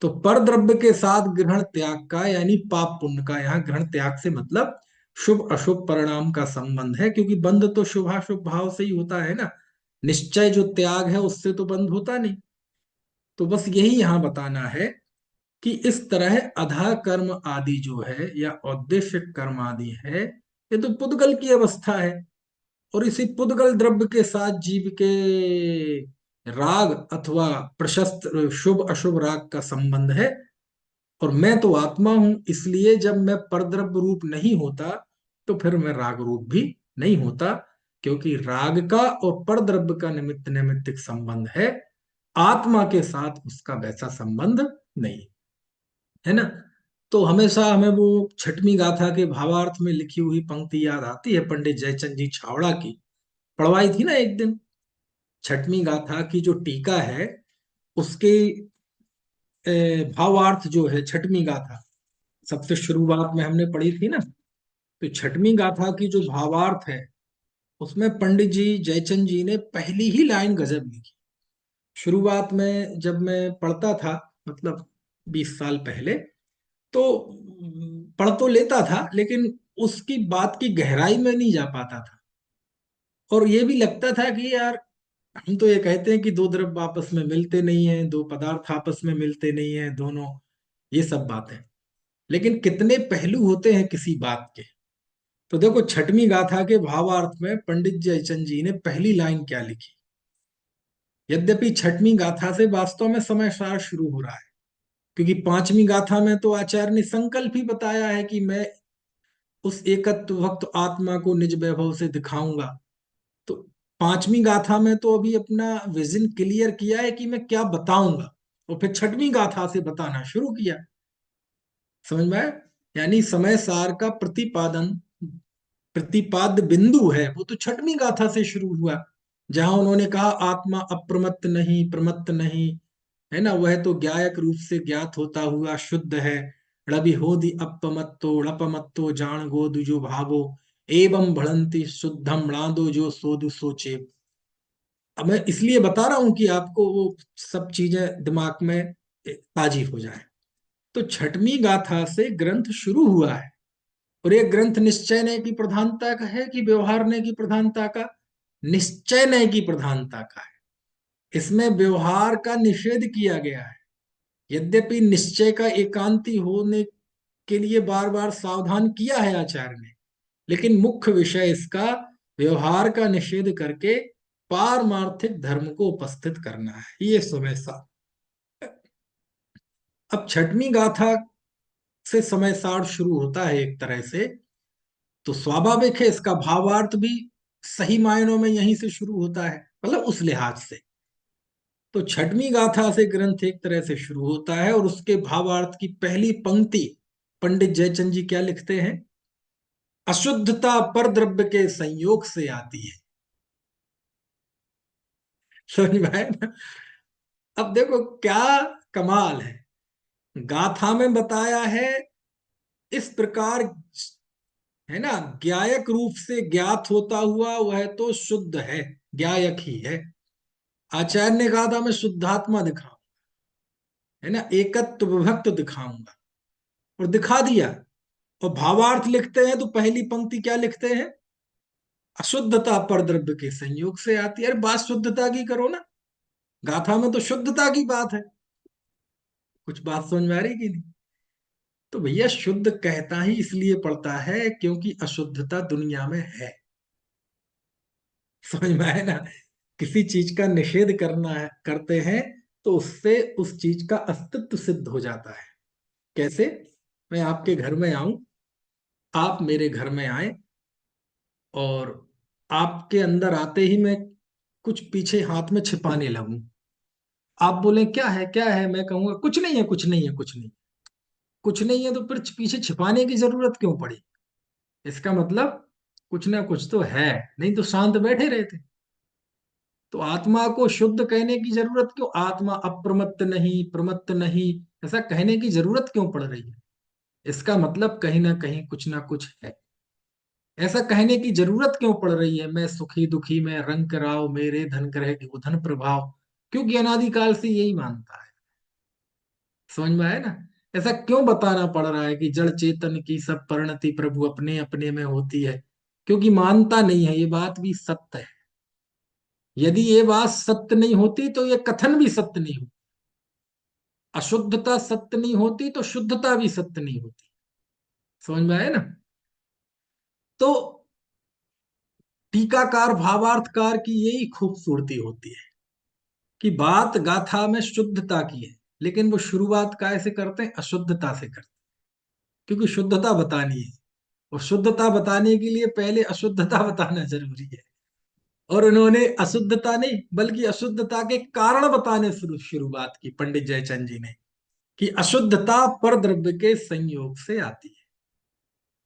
तो परद्रव्य के साथ ग्रहण त्याग का, यानी पाप पुण्य का, यहाँ ग्रहण त्याग से मतलब शुभ अशुभ परिणाम का संबंध है, क्योंकि बंध तो शुभाशुभ भाव से ही होता है ना। निश्चय जो त्याग है उससे तो बंध होता नहीं। तो बस यही यहाँ बताना है कि इस तरह अधा कर्म आदि जो है या औद्देश्य कर्म आदि है, ये तो पुद्गल की अवस्था है। और इसी पुद्गल द्रव्य के साथ जीव के राग अथवा प्रशस्त शुभ अशुभ राग का संबंध है। और मैं तो आत्मा हूं, इसलिए जब मैं परद्रव्य रूप नहीं होता तो फिर मैं राग रूप भी नहीं होता, क्योंकि राग का और परद्रव्य का निमित्त नैमित्तिक संबंध है, आत्मा के साथ उसका वैसा संबंध नहीं है ना। तो हमेशा हमें वो छठवीं गाथा के भावार्थ में लिखी हुई पंक्ति याद आती है, पंडित जयचंद जी छावड़ा की, पढ़वाई थी ना एक दिन। छठवीं गाथा की जो टीका है उसके भावार्थ जो है छठवीं गाथा, सबसे शुरुआत में हमने पढ़ी थी ना। तो छठवीं गाथा की जो भावार्थ है उसमें पंडित जी जयचंद जी ने पहली ही लाइन गजब लिखी। शुरुआत में जब मैं पढ़ता था, मतलब 20 साल पहले, तो पढ़ तो लेता था लेकिन उसकी बात की गहराई में नहीं जा पाता था। और ये भी लगता था कि यार, हम तो ये कहते हैं कि दो द्रव्य आपस में मिलते नहीं हैं, दो पदार्थ आपस में मिलते नहीं हैं दोनों, ये सब बातें, लेकिन कितने पहलू होते हैं किसी बात के। तो देखो छठवीं गाथा के भावार्थ में पंडित जयचंद जी ने पहली लाइन क्या लिखी। यद्यपि छठवीं गाथा से वास्तव में समय सार शुरू हो रहा है, क्योंकि पांचवी गाथा में तो आचार्य ने संकल्प ही बताया है कि मैं उस एकत्व भक्त आत्मा को निज वैभव से दिखाऊंगा। तो पांचवी गाथा में तो अभी अपना विजन क्लियर किया है कि मैं क्या बताऊंगा, और फिर छठवीं गाथा से बताना शुरू किया। समझ में आया? यानी समय सार का प्रतिपादन, प्रतिपाद्य बिंदु है वो तो छठवीं गाथा से शुरू हुआ, जहां उन्होंने कहा आत्मा अप्रमत्त नहीं प्रमत्त नहीं, है ना, वह तो ज्ञायक रूप से ज्ञात होता हुआ शुद्ध है। रवि होदि अपमत्तो ड़पमत्तो जान गो दुजो भावो, एवं भड़ंति शुद्धम णादो जो सोदु सोचे। अब मैं इसलिए बता रहा हूं कि आपको वो सब चीजें दिमाग में ताजी हो जाए। तो छठवीं गाथा से ग्रंथ शुरू हुआ है, और ये ग्रंथ निश्चय नय की प्रधानता का है कि व्यवहार नय की प्रधानता का? निश्चय नय की प्रधानता का है। इसमें व्यवहार का निषेध किया गया है। यद्यपि निश्चय का एकांती होने के लिए बार बार सावधान किया है आचार्य ने, लेकिन मुख्य विषय इसका व्यवहार का निषेध करके पारमार्थिक धर्म को उपस्थित करना है, ये समय सा। अब छठवीं गाथा से समय सार शुरू होता है एक तरह से, तो स्वाभाविक है इसका भावार्थ भी सही मायनों में यहीं से शुरू होता है, मतलब उस लिहाज से। तो छठवीं गाथा से ग्रंथ एक तरह से शुरू होता है, और उसके भावार्थ की पहली पंक्ति पंडित जयचंद जी क्या लिखते हैं? अशुद्धता पर द्रव्य के संयोग से आती है। समझ में आया ना? अब देखो क्या कमाल है, गाथा में बताया है इस प्रकार, है ना, ज्ञायक रूप से ज्ञात होता हुआ वह तो शुद्ध है, ज्ञायक ही है। आचार्य ने कहा था मैं शुद्धात्मा दिखाऊं, है ना, एकत्व विभक्त दिखाऊंगा, और दिखा दिया। और भावार्थ लिखते हैं तो पहली पंक्ति क्या लिखते हैं? अशुद्धता पर द्रव्य के संयोग से आती है। अरे बात शुद्धता की करो ना, गाथा में तो शुद्धता की बात है। कुछ बात समझ में आ रही कि नहीं? तो भैया शुद्ध कहता ही इसलिए पड़ता है क्योंकि अशुद्धता दुनिया में है। समझ में आए ना? किसी चीज का निषेध करना है, करते हैं, तो उससे उस चीज का अस्तित्व सिद्ध हो जाता है। कैसे? मैं आपके घर में आऊं, आप मेरे घर में आए, और आपके अंदर आते ही मैं कुछ पीछे हाथ में छिपाने लगूं। आप बोले क्या है क्या है, मैं कहूंगा कुछ नहीं है कुछ नहीं है कुछ नहीं, कुछ नहीं है, तो फिर पीछे छिपाने की जरूरत क्यों पड़ी? इसका मतलब कुछ ना कुछ तो है, नहीं तो शांत बैठे रहते। तो आत्मा को शुद्ध कहने की जरूरत क्यों, आत्मा अप्रमत्त नहीं, प्रमत्त नहीं, ऐसा कहने की जरूरत क्यों पड़ रही है? इसका मतलब कहीं ना कहीं कुछ ना कुछ है। ऐसा कहने की जरूरत क्यों पड़ रही है, मैं सुखी दुखी मैं रंग राव, मेरे धन ग्रह के उधन प्रभाव? क्योंकि अनादिकाल से यही मानता है। समझ में आया ना? ऐसा क्यों बताना पड़ रहा है कि जड़ चेतन की सब परिणति प्रभु अपने अपने में होती है? क्योंकि मानता नहीं है, ये बात भी सत्य है। यदि ये बात सत्य नहीं होती तो ये कथन भी सत्य नहीं होता। अशुद्धता सत्य नहीं होती तो शुद्धता भी सत्य नहीं होती। समझ में आया ना? तो टीकाकार भावार्थकार की यही खूबसूरती होती है कि बात गाथा में शुद्धता की है, लेकिन वो शुरुआत काय से करते हैं, अशुद्धता से करते हैं। क्योंकि शुद्धता बतानी है, और शुद्धता बताने के लिए पहले अशुद्धता बताना जरूरी है। और उन्होंने अशुद्धता नहीं बल्कि अशुद्धता के कारण बताने शुरुआत की, पंडित जयचंद जी ने, कि अशुद्धता पर द्रव्य के संयोग से आती है।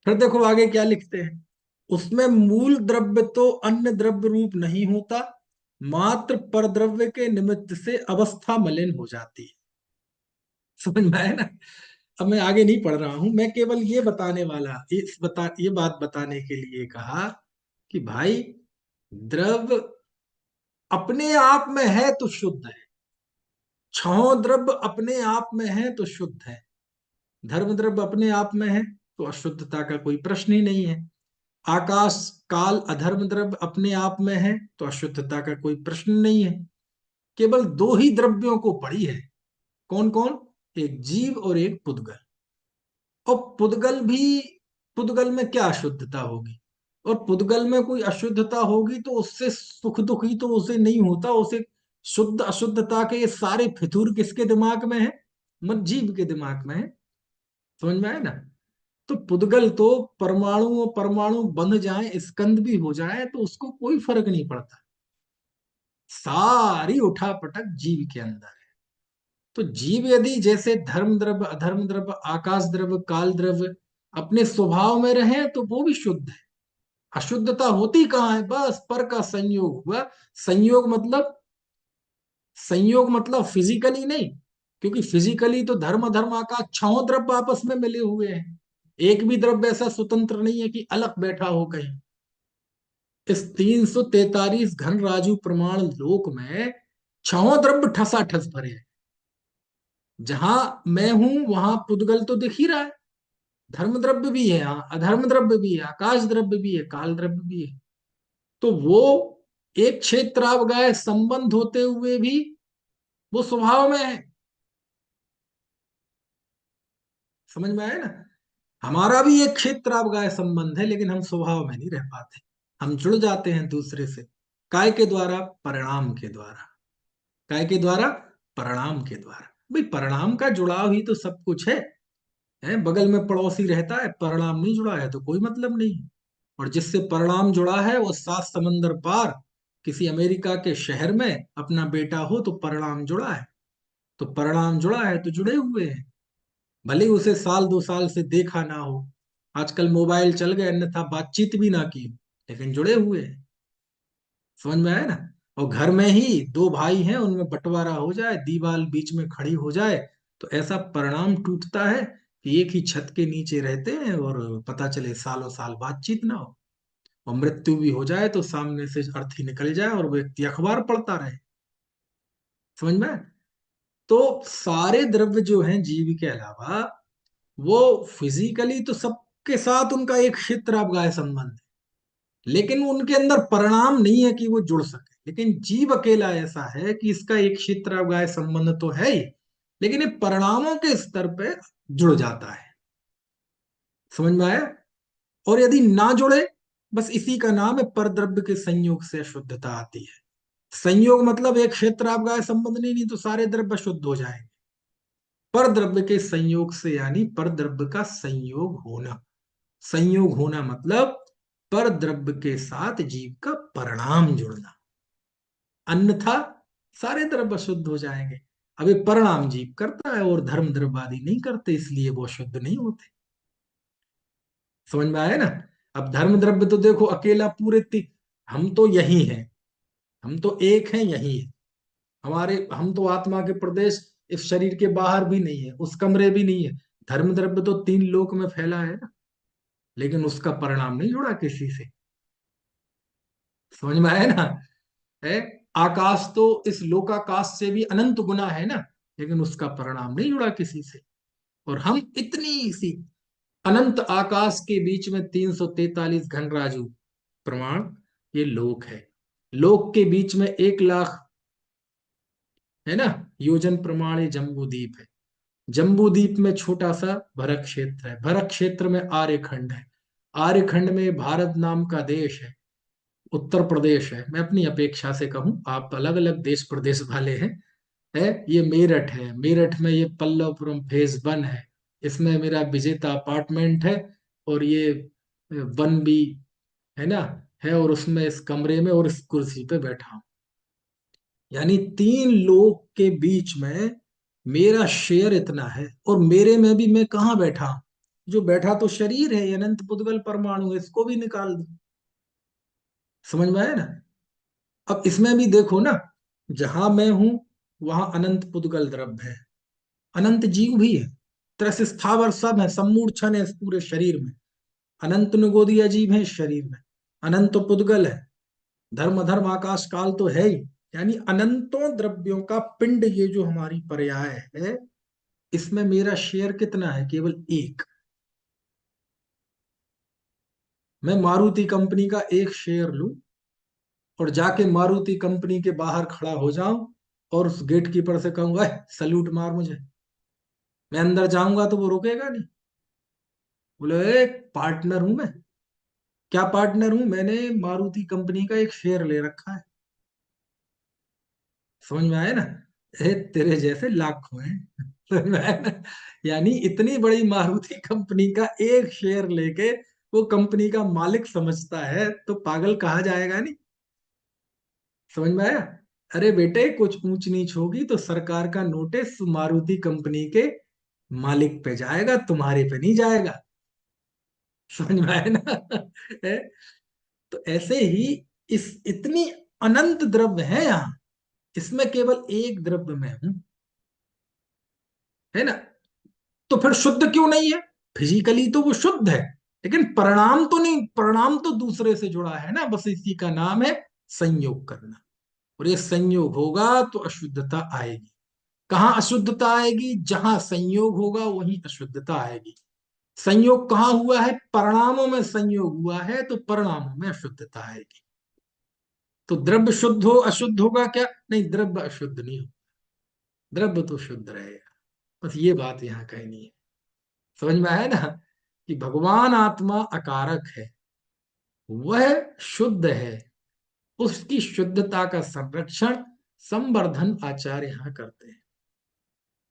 फिर देखो आगे क्या लिखते हैं, उसमें मूल द्रव्य तो अन्य द्रव्य रूप नहीं होता, मात्र पर द्रव्य के निमित्त से अवस्था मलिन हो जाती है। समझ में आया ना? अब मैं आगे नहीं पढ़ रहा हूं, मैं केवल ये बताने वाला, ये बात बताने के लिए कहा कि भाई, द्रव्य अपने आप में है तो शुद्ध है, छह द्रव्य अपने आप में है तो शुद्ध है, धर्म द्रव्य अपने आप में है तो अशुद्धता का कोई प्रश्न ही नहीं है। आकाश काल अधर्म द्रव्य अपने आप में है तो अशुद्धता का कोई प्रश्न नहीं है। केवल दो ही द्रव्यों को पड़ी है, कौन कौन? एक जीव और एक पुद्गल। और पुद्गल भी, पुद्गल में क्या अशुद्धता होगी? और पुद्गल में कोई अशुद्धता होगी तो उससे सुख दुख ही तो उसे नहीं होता, उसे शुद्ध अशुद्धता के ये सारे फितूर किसके दिमाग में है? मत जीव के दिमाग में है। समझ में आया ना? तो पुद्गल तो परमाणु और परमाणु बंध जाए, स्कंद भी हो जाए तो उसको कोई फर्क नहीं पड़ता। सारी उठापटक जीव के अंदर है। तो जीव यदि जैसे धर्म द्रव्य अधर्म द्रव्य आकाश द्रव्य काल द्रव्य अपने स्वभाव में रहे तो वो भी शुद्ध है। अशुद्धता होती कहाँ है? बस पर का संयोग हुआ। संयोग मतलब, संयोग मतलब फिजिकली नहीं, क्योंकि फिजिकली तो धर्म अधर्म आकाश छहों द्रव्य आपस में मिले हुए हैं। एक भी द्रव्य ऐसा स्वतंत्र नहीं है कि अलग बैठा हो कहीं। इस 343 घन राजू प्रमाण लोक में छहों द्रव्य ठसा ठस भरे हैं। जहां मैं हूं वहां पुद्गल तो दिख ही रहा है, धर्म द्रव्य भी है, यहाँ अधर्म द्रव्य भी है, आकाश द्रव्य भी है, काल द्रव्य भी है। तो वो एक क्षेत्रावगाय संबंध होते हुए भी वो स्वभाव में है। समझ में आया ना? हमारा भी एक क्षेत्रावगाय संबंध है, लेकिन हम स्वभाव में नहीं रह पाते। हम जुड़ जाते हैं दूसरे से। काय के द्वारा? परिणाम के द्वारा। काय के द्वारा? परिणाम के द्वारा। भाई परिणाम का जुड़ाव ही तो सब कुछ है, बगल में पड़ोसी रहता है, परिणाम नहीं जुड़ा है तो कोई मतलब नहीं। और जिससे परिणाम जुड़ा है वो 7 समंदर पार किसी अमेरिका के शहर में अपना बेटा हो तो परिणाम जुड़ा है। तो परिणाम जुड़ा है तो जुड़े हुए हैं, भले ही उसे साल 2 साल से देखा ना हो। आजकल मोबाइल चल गए, अन्यथा बातचीत भी ना की, लेकिन जुड़े हुए हैं। समझ में आया ना? और घर में ही दो भाई हैं, उनमें बंटवारा हो जाए, दीवार बीच में खड़ी हो जाए, तो ऐसा परिणाम टूटता है कि एक ही छत के नीचे रहते हैं और पता चले सालों साल बातचीत ना हो। और मृत्यु भी हो जाए तो सामने से अर्थी निकल जाए और व्यक्ति अखबार पढ़ता रहे। समझ में आया? तो सारे द्रव्य जो हैं जीव के अलावा, वो फिजिकली तो सबके साथ उनका एक क्षेत्रावगाय संबंध है, लेकिन उनके अंदर परिणाम नहीं है कि वो जुड़ सके। लेकिन जीव अकेला ऐसा है कि इसका एक क्षेत्रावगाय संबंध तो है ही, लेकिन ये परिणामों के स्तर पे जुड़ जाता है। समझ में आया? और यदि ना जुड़े, बस इसी का नाम है परद्रव्य के संयोग से अशुद्धता आती है। संयोग मतलब एक क्षेत्रावगाय संबंध नहीं तो सारे द्रव्य शुद्ध हो जाएंगे। पर द्रव्य के संयोग से यानी पर द्रव्य का संयोग होना। संयोग होना मतलब पर द्रव्य के साथ जीव का परिणाम जुड़ना, अन्यथा सारे द्रव्य शुद्ध हो जाएंगे। अब ये परिणाम जीव करता है और धर्म द्रव्य आदि नहीं करते, इसलिए वो शुद्ध नहीं होते। समझ में आया ना? अब धर्म द्रव्य तो देखो अकेला हम तो यही हैं, हम तो एक हैं, यही है हमारे, हम तो आत्मा के प्रदेश इस शरीर के बाहर भी नहीं है, उस कमरे भी नहीं है। धर्म द्रव्य तो तीन लोक में फैला है ना, लेकिन उसका परिणाम नहीं जुड़ा किसी से। समझ में आया ना? है, आकाश तो इस लोकाकाश से भी अनंत गुना है ना, लेकिन उसका परिणाम नहीं जुड़ा किसी से। और हम इतनी सी अनंत आकाश के बीच में 343 घन राजू प्रमाण, ये लोक है। लोक के बीच में 1 लाख है ना योजन प्रमाण, ये जम्बू द्वीप है। जम्बू द्वीप में छोटा सा भरत क्षेत्र है, भरत क्षेत्र में आर्यखंड है, आर्यखंड में भारत नाम का देश है, उत्तर प्रदेश है। मैं अपनी अपेक्षा से कहूँ, आप अलग अलग देश प्रदेश वाले हैं। है, ये मेरठ है, मेरठ में ये पल्लवपुरम फेज 1 है, इसमें मेरा विजेता अपार्टमेंट है। और ये 1B है ना, है, और उसमें इस कमरे में और इस कुर्सी पे बैठा हूं। यानी 3 लोग के बीच में मेरा शेयर इतना है, और मेरे में भी मैं कहाँ बैठा हूं? जो बैठा तो शरीर है, ये अनंत पुद्गल परमाणु है, इसको भी निकाल दो। समझ में आया ना? अब इसमें भी देखो ना, जहां मैं हूं वहां अनंत पुद्गल द्रव्य है, अनंत जीव भी है, त्रस स्थावर सब है, सम्मूढ़ क्षण है इस पूरे शरीर में, अनंत निगोदी अजीब है इस शरीर में, अनंत पुद्गल है, धर्म अधर्म आकाश काल तो है ही। यानी अनंतों द्रव्यों का पिंड, ये जो हमारी पर्याय है, इसमें मेरा शेयर कितना है? केवल एक। मैं मारुति कंपनी का एक शेयर लूं और जाके मारुति कंपनी के बाहर खड़ा हो जाऊं और उस गेट कीपर से कहूंगा सल्यूट मार मुझे, मैं अंदर जाऊंगा तो वो रोकेगा नहीं। बोले एक पार्टनर हूं मैं। क्या पार्टनर हूं? मैंने मारुति कंपनी का एक शेयर ले रखा है। समझ में आया ना? तेरे जैसे लाखों हैं। समझ में आया ना? यानी इतनी बड़ी मारुति कंपनी का एक शेयर लेके वो कंपनी का मालिक समझता है, तो पागल कहा जाएगा नहीं। समझ में आया? अरे बेटे, कुछ ऊंच नीच होगी तो सरकार का नोटिस मारुति कंपनी के मालिक पे जाएगा, तुम्हारे पे नहीं जाएगा। समझ में आया ना? है? तो ऐसे ही इस इतनी अनंत द्रव्य है यहाँ, इसमें केवल एक द्रव्य में हूं, है ना? तो फिर शुद्ध क्यों नहीं है? फिजिकली तो वो शुद्ध है, लेकिन परिणाम तो नहीं, परिणाम तो दूसरे से जुड़ा है ना, बस इसी का नाम है संयोग करना। और ये संयोग होगा तो अशुद्धता आएगी। कहाँ अशुद्धता आएगी? जहां संयोग होगा वहीं अशुद्धता आएगी। संयोग कहाँ हुआ है? परिणामों में संयोग हुआ है, तो परिणामों में अशुद्धता आएगी। तो द्रव्य शुद्ध हो अशुद्ध होगा क्या? नहीं, द्रव्य अशुद्ध नहीं हो, द्रव्य तो शुद्ध रहेगा। बस ये बात यहाँ कहनी है। समझ में आया ना कि भगवान आत्मा अकारक है, वह शुद्ध है, उसकी शुद्धता का संरक्षण संवर्धन आचार्य यहाँ करते हैं।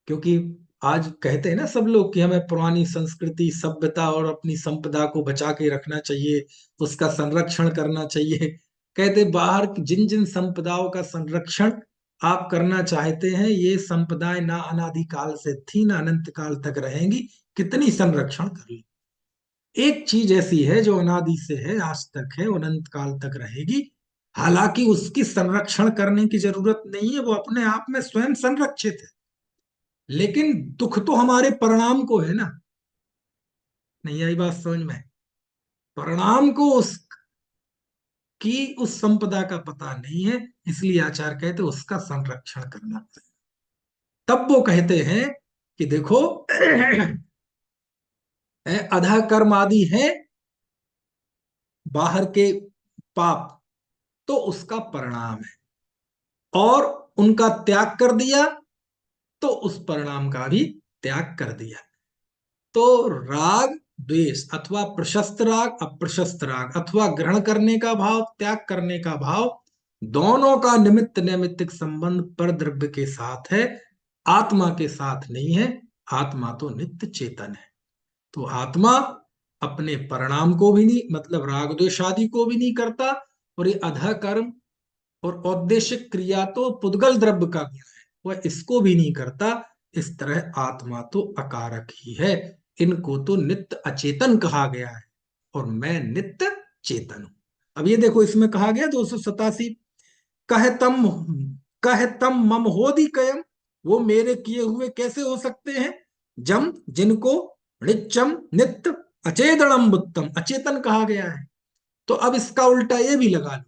क्योंकि आज कहते हैं ना सब लोग कि हमें पुरानी संस्कृति सभ्यता और अपनी संपदा को बचा के रखना चाहिए, उसका संरक्षण करना चाहिए। कहते बाहर की जिन जिन संपदाओं का संरक्षण आप करना चाहते हैं, ये संपदाएं ना अनादिकाल से थी ना अनंत काल तक रहेंगी, कितनी संरक्षण कर ली। एक चीज ऐसी है जो अनादि से है, आज तक है, और अनंत काल तक रहेगी, हालांकि उसकी संरक्षण करने की जरूरत नहीं है, वो अपने आप में स्वयं संरक्षित है। लेकिन दुख तो हमारे परिणाम को है ना। नहीं आई बात समझ में? परिणाम को उसकी उस संपदा का पता नहीं है, इसलिए आचार्य कहते उसका संरक्षण करना। तब वो कहते हैं कि देखो अधा कर्म आदि है बाहर के पाप, तो उसका परिणाम है, और उनका त्याग कर दिया तो उस परिणाम का भी त्याग कर दिया। तो राग द्वेष, अथवा प्रशस्त राग अप्रशस्त राग, अथवा ग्रहण करने का भाव त्याग करने का भाव, दोनों का निमित्त नैमित्तिक संबंध पर द्रव्य के साथ है, आत्मा के साथ नहीं है। आत्मा तो नित्य चेतन है। तो आत्मा अपने परिणाम को भी नहीं, मतलब राग द्वेष आदि को भी नहीं करता, और ये अधः कर्म और औद्देशिक क्रिया तो पुद्गल द्रव्य का गुण है, वह इसको भी नहीं करता। इस तरह आत्मा तो अकारक ही है, इनको तो नित्य अचेतन कहा गया है। और मैं नित्य चेतन हूं। अब ये देखो, इसमें कहा गया 287, कह तम कह तम मम होदि कयम, वो मेरे किए हुए कैसे हो सकते हैं, जम जिनको नित्यम नित्य अचेतनम बुद्धम अचेतन कहा गया है। तो अब इसका उल्टा ये भी लगा लो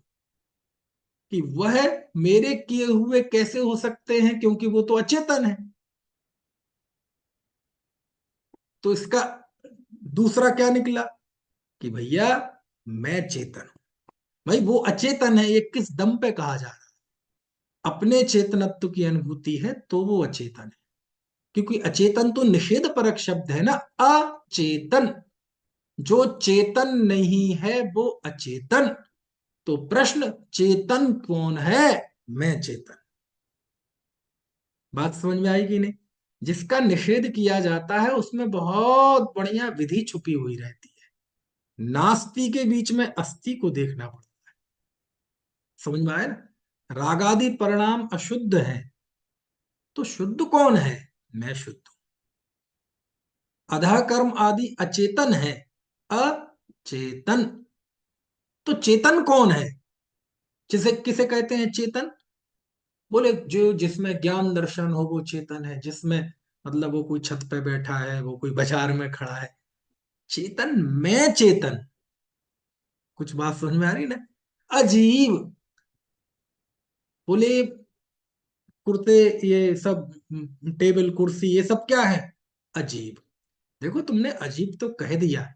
कि वह मेरे किए हुए कैसे हो सकते हैं, क्योंकि वो तो अचेतन है। तो इसका दूसरा क्या निकला कि भैया मैं चेतन हूं। भाई वो अचेतन है, ये किस दम पे कहा जा रहा है? अपने चेतनत्व की अनुभूति है तो वो अचेतन है, क्योंकि अचेतन तो निषेध परक शब्द है ना। अचेतन, जो चेतन नहीं है वो अचेतन। तो प्रश्न, चेतन कौन है? मैं चेतन। बात समझ में आई कि नहीं? जिसका निषेध किया जाता है उसमें बहुत बढ़िया विधि छुपी हुई रहती है। नास्ति के बीच में अस्थि को देखना पड़ता है। समझ में आया ना? रागादि परिणाम अशुद्ध है, तो शुद्ध कौन है? मैं शुद्ध हूं। अधा कर्म आदि अचेतन है, अचेतन। तो चेतन कौन है? जिसे किसे कहते हैं चेतन? बोले जो जिसमें ज्ञान दर्शन हो वो चेतन है, जिसमें मतलब वो कोई छत पे बैठा है, वो कोई बाजार में खड़ा है, चेतन। मैं चेतन। कुछ बात समझ में आ रही ना? अजीब। बोले कुर्ते, ये सब टेबल कुर्सी ये सब क्या है? अजीब। देखो तुमने अजीब तो कह दिया,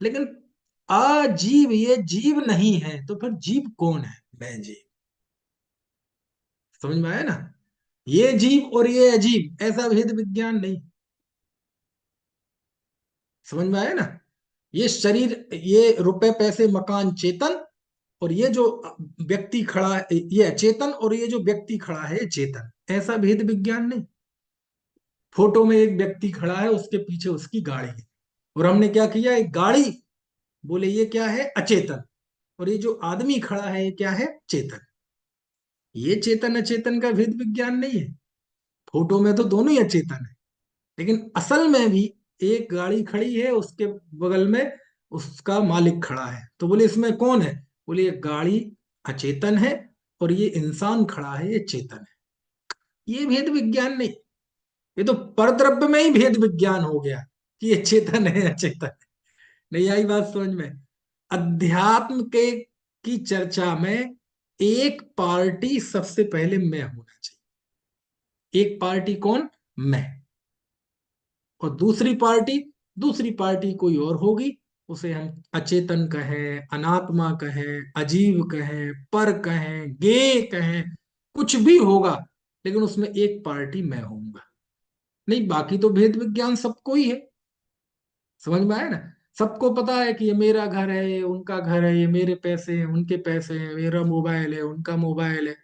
लेकिन अजीब ये जीव नहीं है, तो फिर जीव कौन है? मैं जीव। समझ में आया ना? ये जीव और ये अजीब, ऐसा भेद विज्ञान नहीं। समझ में आया ना? ये शरीर, ये रुपए पैसे मकान चेतन, और ये जो व्यक्ति खड़ा है ये अचेतन, और ये जो व्यक्ति खड़ा है ये चेतन। ऐसा भेद विज्ञान नहीं। फोटो में एक व्यक्ति खड़ा है, उसके पीछे उसकी गाड़ी है, और हमने क्या किया, एक गाड़ी, बोले ये क्या है? अचेतन। और ये जो आदमी खड़ा है ये क्या है? चेतन। ये चेतन अचेतन का भेद विज्ञान नहीं है। फोटो में तो दोनों ही अचेतन है, लेकिन असल में भी एक गाड़ी खड़ी है, उसके बगल में उसका मालिक खड़ा है, तो बोले इसमें कौन है? बोले ये गाड़ी अचेतन है, और ये इंसान खड़ा है ये चेतन है। ये भेद विज्ञान नहीं, ये तो परद्रव्य में ही भेद विज्ञान हो गया कि ये चेतन है अचेतन है। नहीं आई बात समझ में? अध्यात्म के की चर्चा में एक पार्टी सबसे पहले मैं होना चाहिए। एक पार्टी कौन? मैं। और दूसरी पार्टी कोई और होगी, उसे हम अचेतन कहें, अनात्मा कहें, अजीव कहें, पर कहें, गे कहें, कुछ भी होगा, लेकिन उसमें एक पार्टी मैं होऊंगा। नहीं, बाकी तो भेद विज्ञान सबको ही है। समझ में आया ना? सबको पता है कि ये मेरा घर है, ये उनका घर है, ये मेरे पैसे हैं, उनके पैसे हैं, मेरा मोबाइल है, उनका मोबाइल है,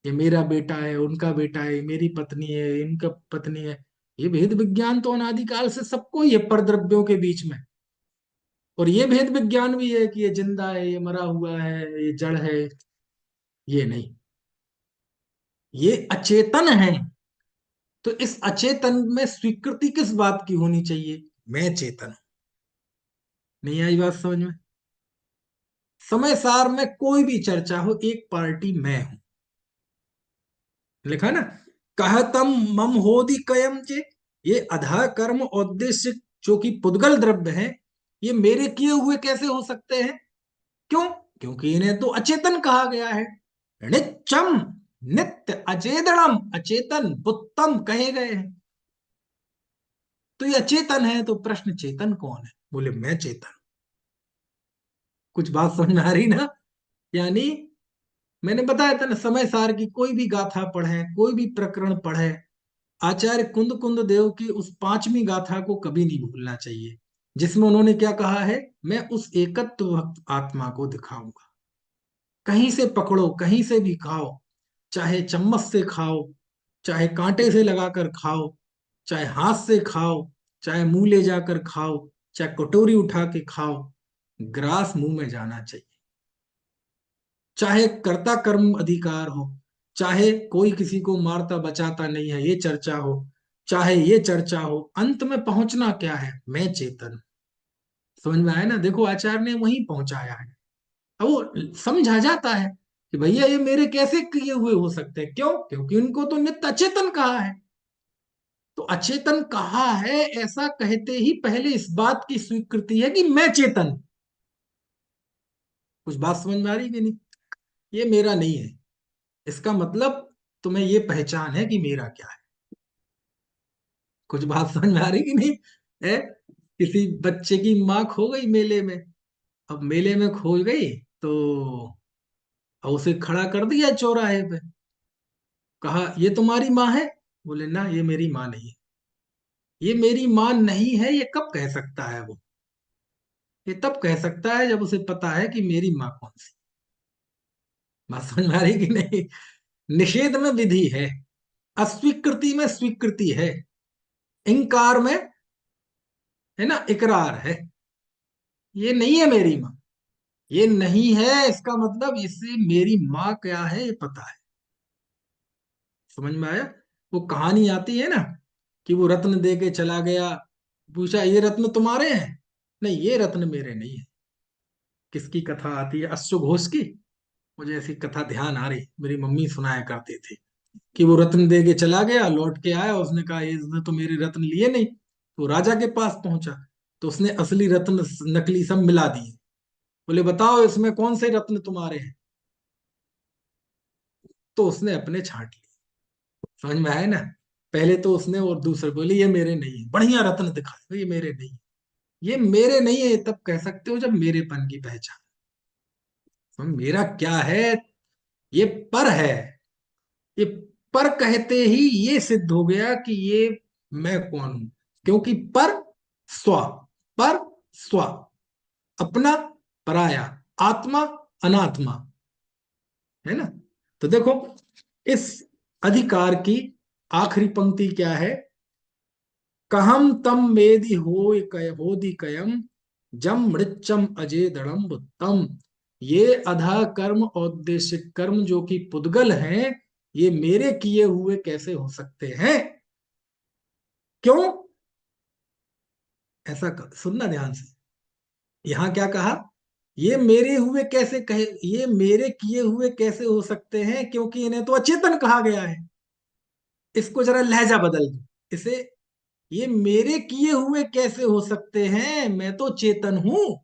ये मेरा बेटा है, उनका बेटा है, ये मेरी पत्नी है, इनका पत्नी है। ये भेद विज्ञान तो अनादिकाल से सबको ही है परद्रव्यों के बीच में। और ये भेद विज्ञान भी है कि ये जिंदा है, ये मरा हुआ है, ये जड़ है। ये नहीं, ये अचेतन है। तो इस अचेतन में स्वीकृति किस बात की होनी चाहिए? मैं चेतन हूं। नहीं आई बात समझ में? समय सार में कोई भी चर्चा हो, एक पार्टी मैं हूं। लिखा ना, कहतम मम होदि कयम चे, ये अधा कर्म उद्देश्य जो कि पुद्गल द्रव्य है, ये मेरे किए हुए कैसे हो सकते हैं? क्यों? क्योंकि इन्हें तो अचेतन कहा गया है। नित्यम, नित्य अचेतनम, अचेतन बुत्तम कहे गए हैं। तो ये अचेतन है, तो प्रश्न चेतन कौन है? बोले मैं चेतन। कुछ बात समझ में आ रही ना? यानी मैंने बताया था ना, समय सार की कोई भी गाथा पढ़े, कोई भी प्रकरण पढ़े, आचार्य कुंद कुंद देव की उस पांचवी गाथा को कभी नहीं भूलना चाहिए, जिसमें उन्होंने क्या कहा है, मैं उस एकत्व भक्त आत्मा को दिखाऊंगा। कहीं से पकड़ो, कहीं से भी खाओ, चाहे चम्मच से खाओ, चाहे कांटे से लगाकर खाओ, चाहे हाथ से खाओ, चाहे मुंह ले जाकर खाओ, चाहे कटोरी उठा के खाओ, ग्रास मुंह में जाना चाहिए। चाहे कर्ता कर्म अधिकार हो, चाहे कोई किसी को मारता बचाता नहीं है ये चर्चा हो, चाहे ये चर्चा हो, अंत में पहुंचना क्या है? मैं चेतन। समझ में आया ना? देखो आचार्य ने वहीं पहुंचाया है। अब वो समझा जाता है कि भैया ये मेरे कैसे किए हुए हो सकते हैं, क्यों? क्योंकि उनको तो नित्य अचेतन कहा है। तो अचेतन कहा है, ऐसा कहते ही पहले इस बात की स्वीकृति है कि मैं चेतन हूं। कुछ बात समझ में आ रही कि नहीं? ये मेरा नहीं है, इसका मतलब तुम्हें ये पहचान है कि मेरा क्या है। कुछ बात समझ में आ रही कि नहीं है? किसी बच्चे की माँ खो गई मेले में। अब मेले में खो गई तो अब उसे खड़ा कर दिया चौराहे पे, कहा ये तुम्हारी माँ है? बोले ना, ये मेरी माँ नहीं है। ये मेरी माँ नहीं है, ये कब कह सकता है वो? ये तब कह सकता है जब उसे पता है कि मेरी माँ कौन सी। बात समझ में आ रही कि नहीं? निषेध में विधि है, अस्वीकृति में स्वीकृति है, इंकार में, है ना, इकरार है। ये नहीं है मेरी माँ, ये नहीं है, इसका मतलब इसे मेरी माँ क्या है ये पता है। समझ में आया? वो कहानी आती है ना कि वो रत्न दे के चला गया, पूछा ये रत्न तुम्हारे हैं? नहीं, ये रत्न मेरे नहीं है। किसकी कथा आती है? अश्वघोष की। मुझे ऐसी कथा ध्यान आ रही, मेरी मम्मी सुनाया करती थी कि वो रत्न दे के चला गया, लौट के आया, उसने कहा ये इसने तो मेरे रत्न लिए नहीं। तो राजा के पास पहुंचा, तो उसने असली रत्न नकली सब मिला दिए। बोले बताओ इसमें कौन से रत्न तुम्हारे हैं? तो उसने अपने छांट लिए। समझ में आया ना? पहले तो उसने और दूसरे बोले ये मेरे नहीं है, बढ़िया रत्न दिखाए, ये मेरे नहीं है। ये मेरे नहीं है, ये तब कह सकते हो जब मेरेपन की पहचान। मेरा क्या है? ये पर है। ये पर कहते ही ये सिद्ध हो गया कि ये मैं कौन हूं। क्योंकि स्व पर स्व, अपना, पराया, आत्मा, अनात्मा, है ना? तो देखो, इस अधिकार की आखिरी पंक्ति क्या है? कहम तम मेदि होदि कयम जम मृच्चम अजेदड़म बुत्तम। ये अधा कर्म औद्देशिक कर्म जो कि पुद्गल हैं, ये मेरे किए हुए कैसे हो सकते हैं? क्यों? ऐसा सुनना ध्यान से। यहां क्या कहा? ये मेरे हुए कैसे कहे, ये मेरे किए हुए कैसे हो सकते हैं, क्योंकि इन्हें तो अचेतन कहा गया है। इसको जरा लहजा बदल दो, इसे, ये मेरे किए हुए कैसे हो सकते हैं, मैं तो चेतन हूं।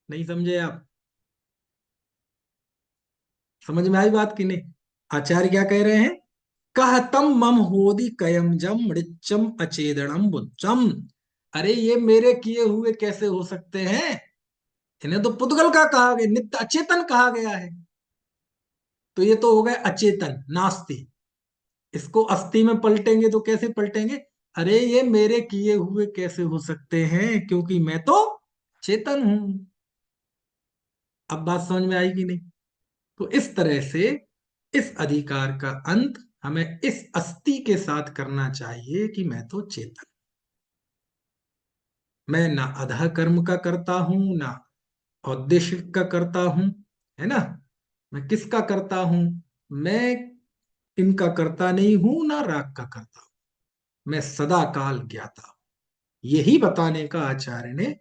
नहीं समझे आप? समझ में आई बात कि नहीं? आचार्य क्या कह रहे हैं? कहतम मम होदि कयम जम मृच्चम अचेदनम बुच्चम। अरे ये मेरे किए हुए कैसे हो सकते हैं? इन्हें तो पुद्गल का कहा गया, नित्य अचेतन कहा गया है। तो ये तो हो गए अचेतन, नास्ति। इसको अस्थि में पलटेंगे तो कैसे पलटेंगे? अरे ये मेरे किए हुए कैसे हो सकते हैं, क्योंकि मैं तो चेतन हूं। अब बात समझ में आई कि नहीं? तो इस तरह से इस अधिकार का अंत हमें इस अस्थि के साथ करना चाहिए कि मैं तो चेतन। मैं ना अधा कर्म का करता हूं, ना औद्देशिक का करता हूं, है ना? मैं किसका करता हूं? मैं इनका करता नहीं हूं, ना राग का करता हूं। मैं सदा काल ज्ञाता हूं। यही बताने का आचार्य ने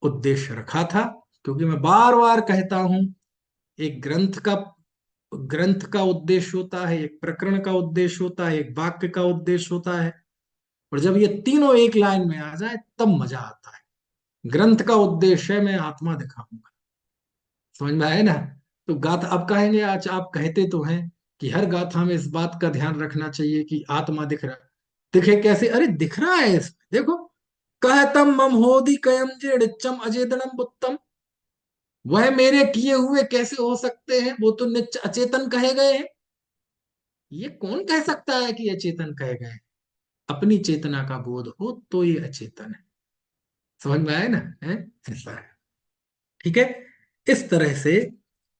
उद्देश्य रखा था। क्योंकि मैं बार बार कहता हूं, एक ग्रंथ का उद्देश्य होता है, एक प्रकरण का उद्देश्य होता है, एक वाक्य का उद्देश्य होता है। और जब ये तीनों एक लाइन में आ जाए तब मजा आता है। ग्रंथ का उद्देश्य है मैं आत्मा दिखाऊंगा। समझ में आए ना? तो गाथा अब कहेंगे, आज आप कहते तो हैं कि हर गाथा में इस बात का ध्यान रखना चाहिए कि आत्मा दिख रहा है। दिखे कैसे? अरे दिख रहा है इसमें, देखो। कहतम मम होदि कयम जेड़िच्चम अचेतनम बुत्तम। वह मेरे किए हुए कैसे हो सकते हैं? वो तो नित्य अचेतन कहे गए हैं। ये कौन कह सकता है कि अचेतन कहे गए हैं? अपनी चेतना का बोध हो तो ये अचेतन है। समझ में आया ना? है ऐसा है। ठीक है। इस तरह से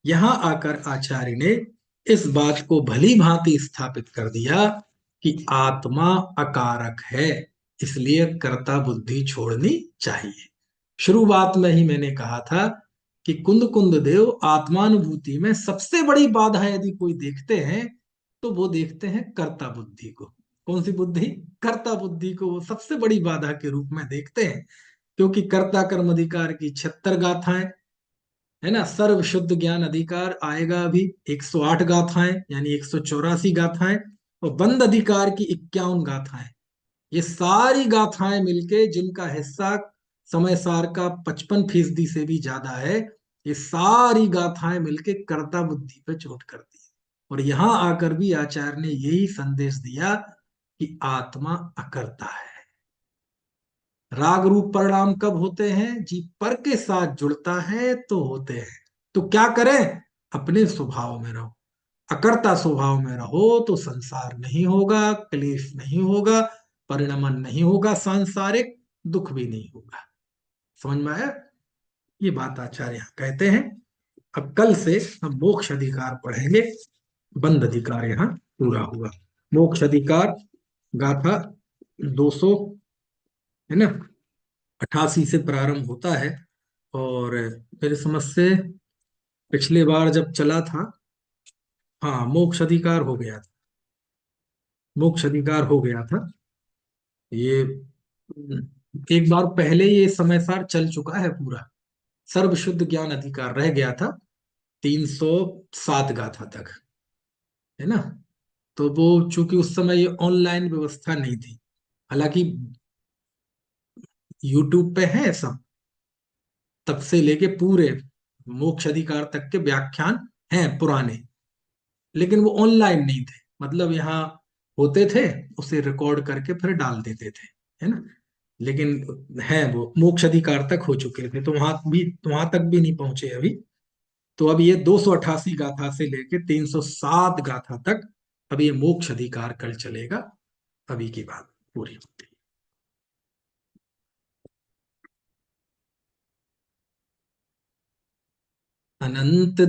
यहां आकर आचार्य ने इस बात को भली भांति स्थापित कर दिया कि आत्मा अकारक है, इसलिए कर्ता बुद्धि छोड़नी चाहिए। शुरुआत में ही मैंने कहा था कि कुंद कुंद देव आत्मानुभूति में सबसे बड़ी बाधा यदि कोई देखते हैं तो वो देखते हैं कर्ता बुद्धि को। कौन सी बुद्धि? कर्ता बुद्धि को वो सबसे बड़ी बाधा के रूप में देखते हैं। क्योंकि कर्ता कर्म अधिकार की 76 गाथाएं है ना। सर्व शुद्ध ज्ञान अधिकार आएगा अभी 108 गाथाएं, यानी 184 गाथाएं। और बंद अधिकार की 51 गाथाएं। ये सारी गाथाएं मिलके, जिनका हिस्सा समय सार का 55% से भी ज्यादा है, ये सारी गाथाएं मिलके कर्ता बुद्धि पे चोट करती है। और यहां आकर भी आचार्य ने यही संदेश दिया कि आत्मा अकर्ता है। राग रूप परिणाम कब होते हैं जी? पर के साथ जुड़ता है तो होते हैं। तो क्या करें? अपने स्वभाव में रहो। अकर्ता स्वभाव में रहो तो संसार नहीं होगा, क्लेश नहीं होगा, परिणमन नहीं होगा, सांसारिक दुख भी नहीं होगा। समझ में आया? ये बात आचार्य यहाँ कहते हैं। अब कल से हम मोक्ष अधिकार पढ़ेंगे। बंद अधिकार यहाँ पूरा हुआ। मोक्ष अधिकार गाथा 200 है ना 88 से प्रारंभ होता है। और मेरे समझ से पिछले बार जब चला था, हाँ मोक्ष अधिकार हो गया था। मोक्ष अधिकार हो गया था ये। एक बार पहले ये समय सार चल चुका है पूरा। सर्व शुद्ध ज्ञान अधिकार रह गया था 307 गाथा तक, है ना। तो वो चूंकि उस समय ये ऑनलाइन व्यवस्था नहीं थी, हालांकि यूट्यूब पे है सब, तब से लेके पूरे मोक्ष अधिकार तक के व्याख्यान हैं पुराने। लेकिन वो ऑनलाइन नहीं थे, मतलब यहाँ होते थे, उसे रिकॉर्ड करके फिर डाल देते थे, है ना। लेकिन है वो मोक्ष अधिकार तक हो चुके थे, तो वहां तक भी नहीं पहुंचे अभी। तो अब ये 288 गाथा से लेके 307 गाथा तक अब ये मोक्ष अधिकार कल चलेगा। अभी की बात पूरी होती है। अनंत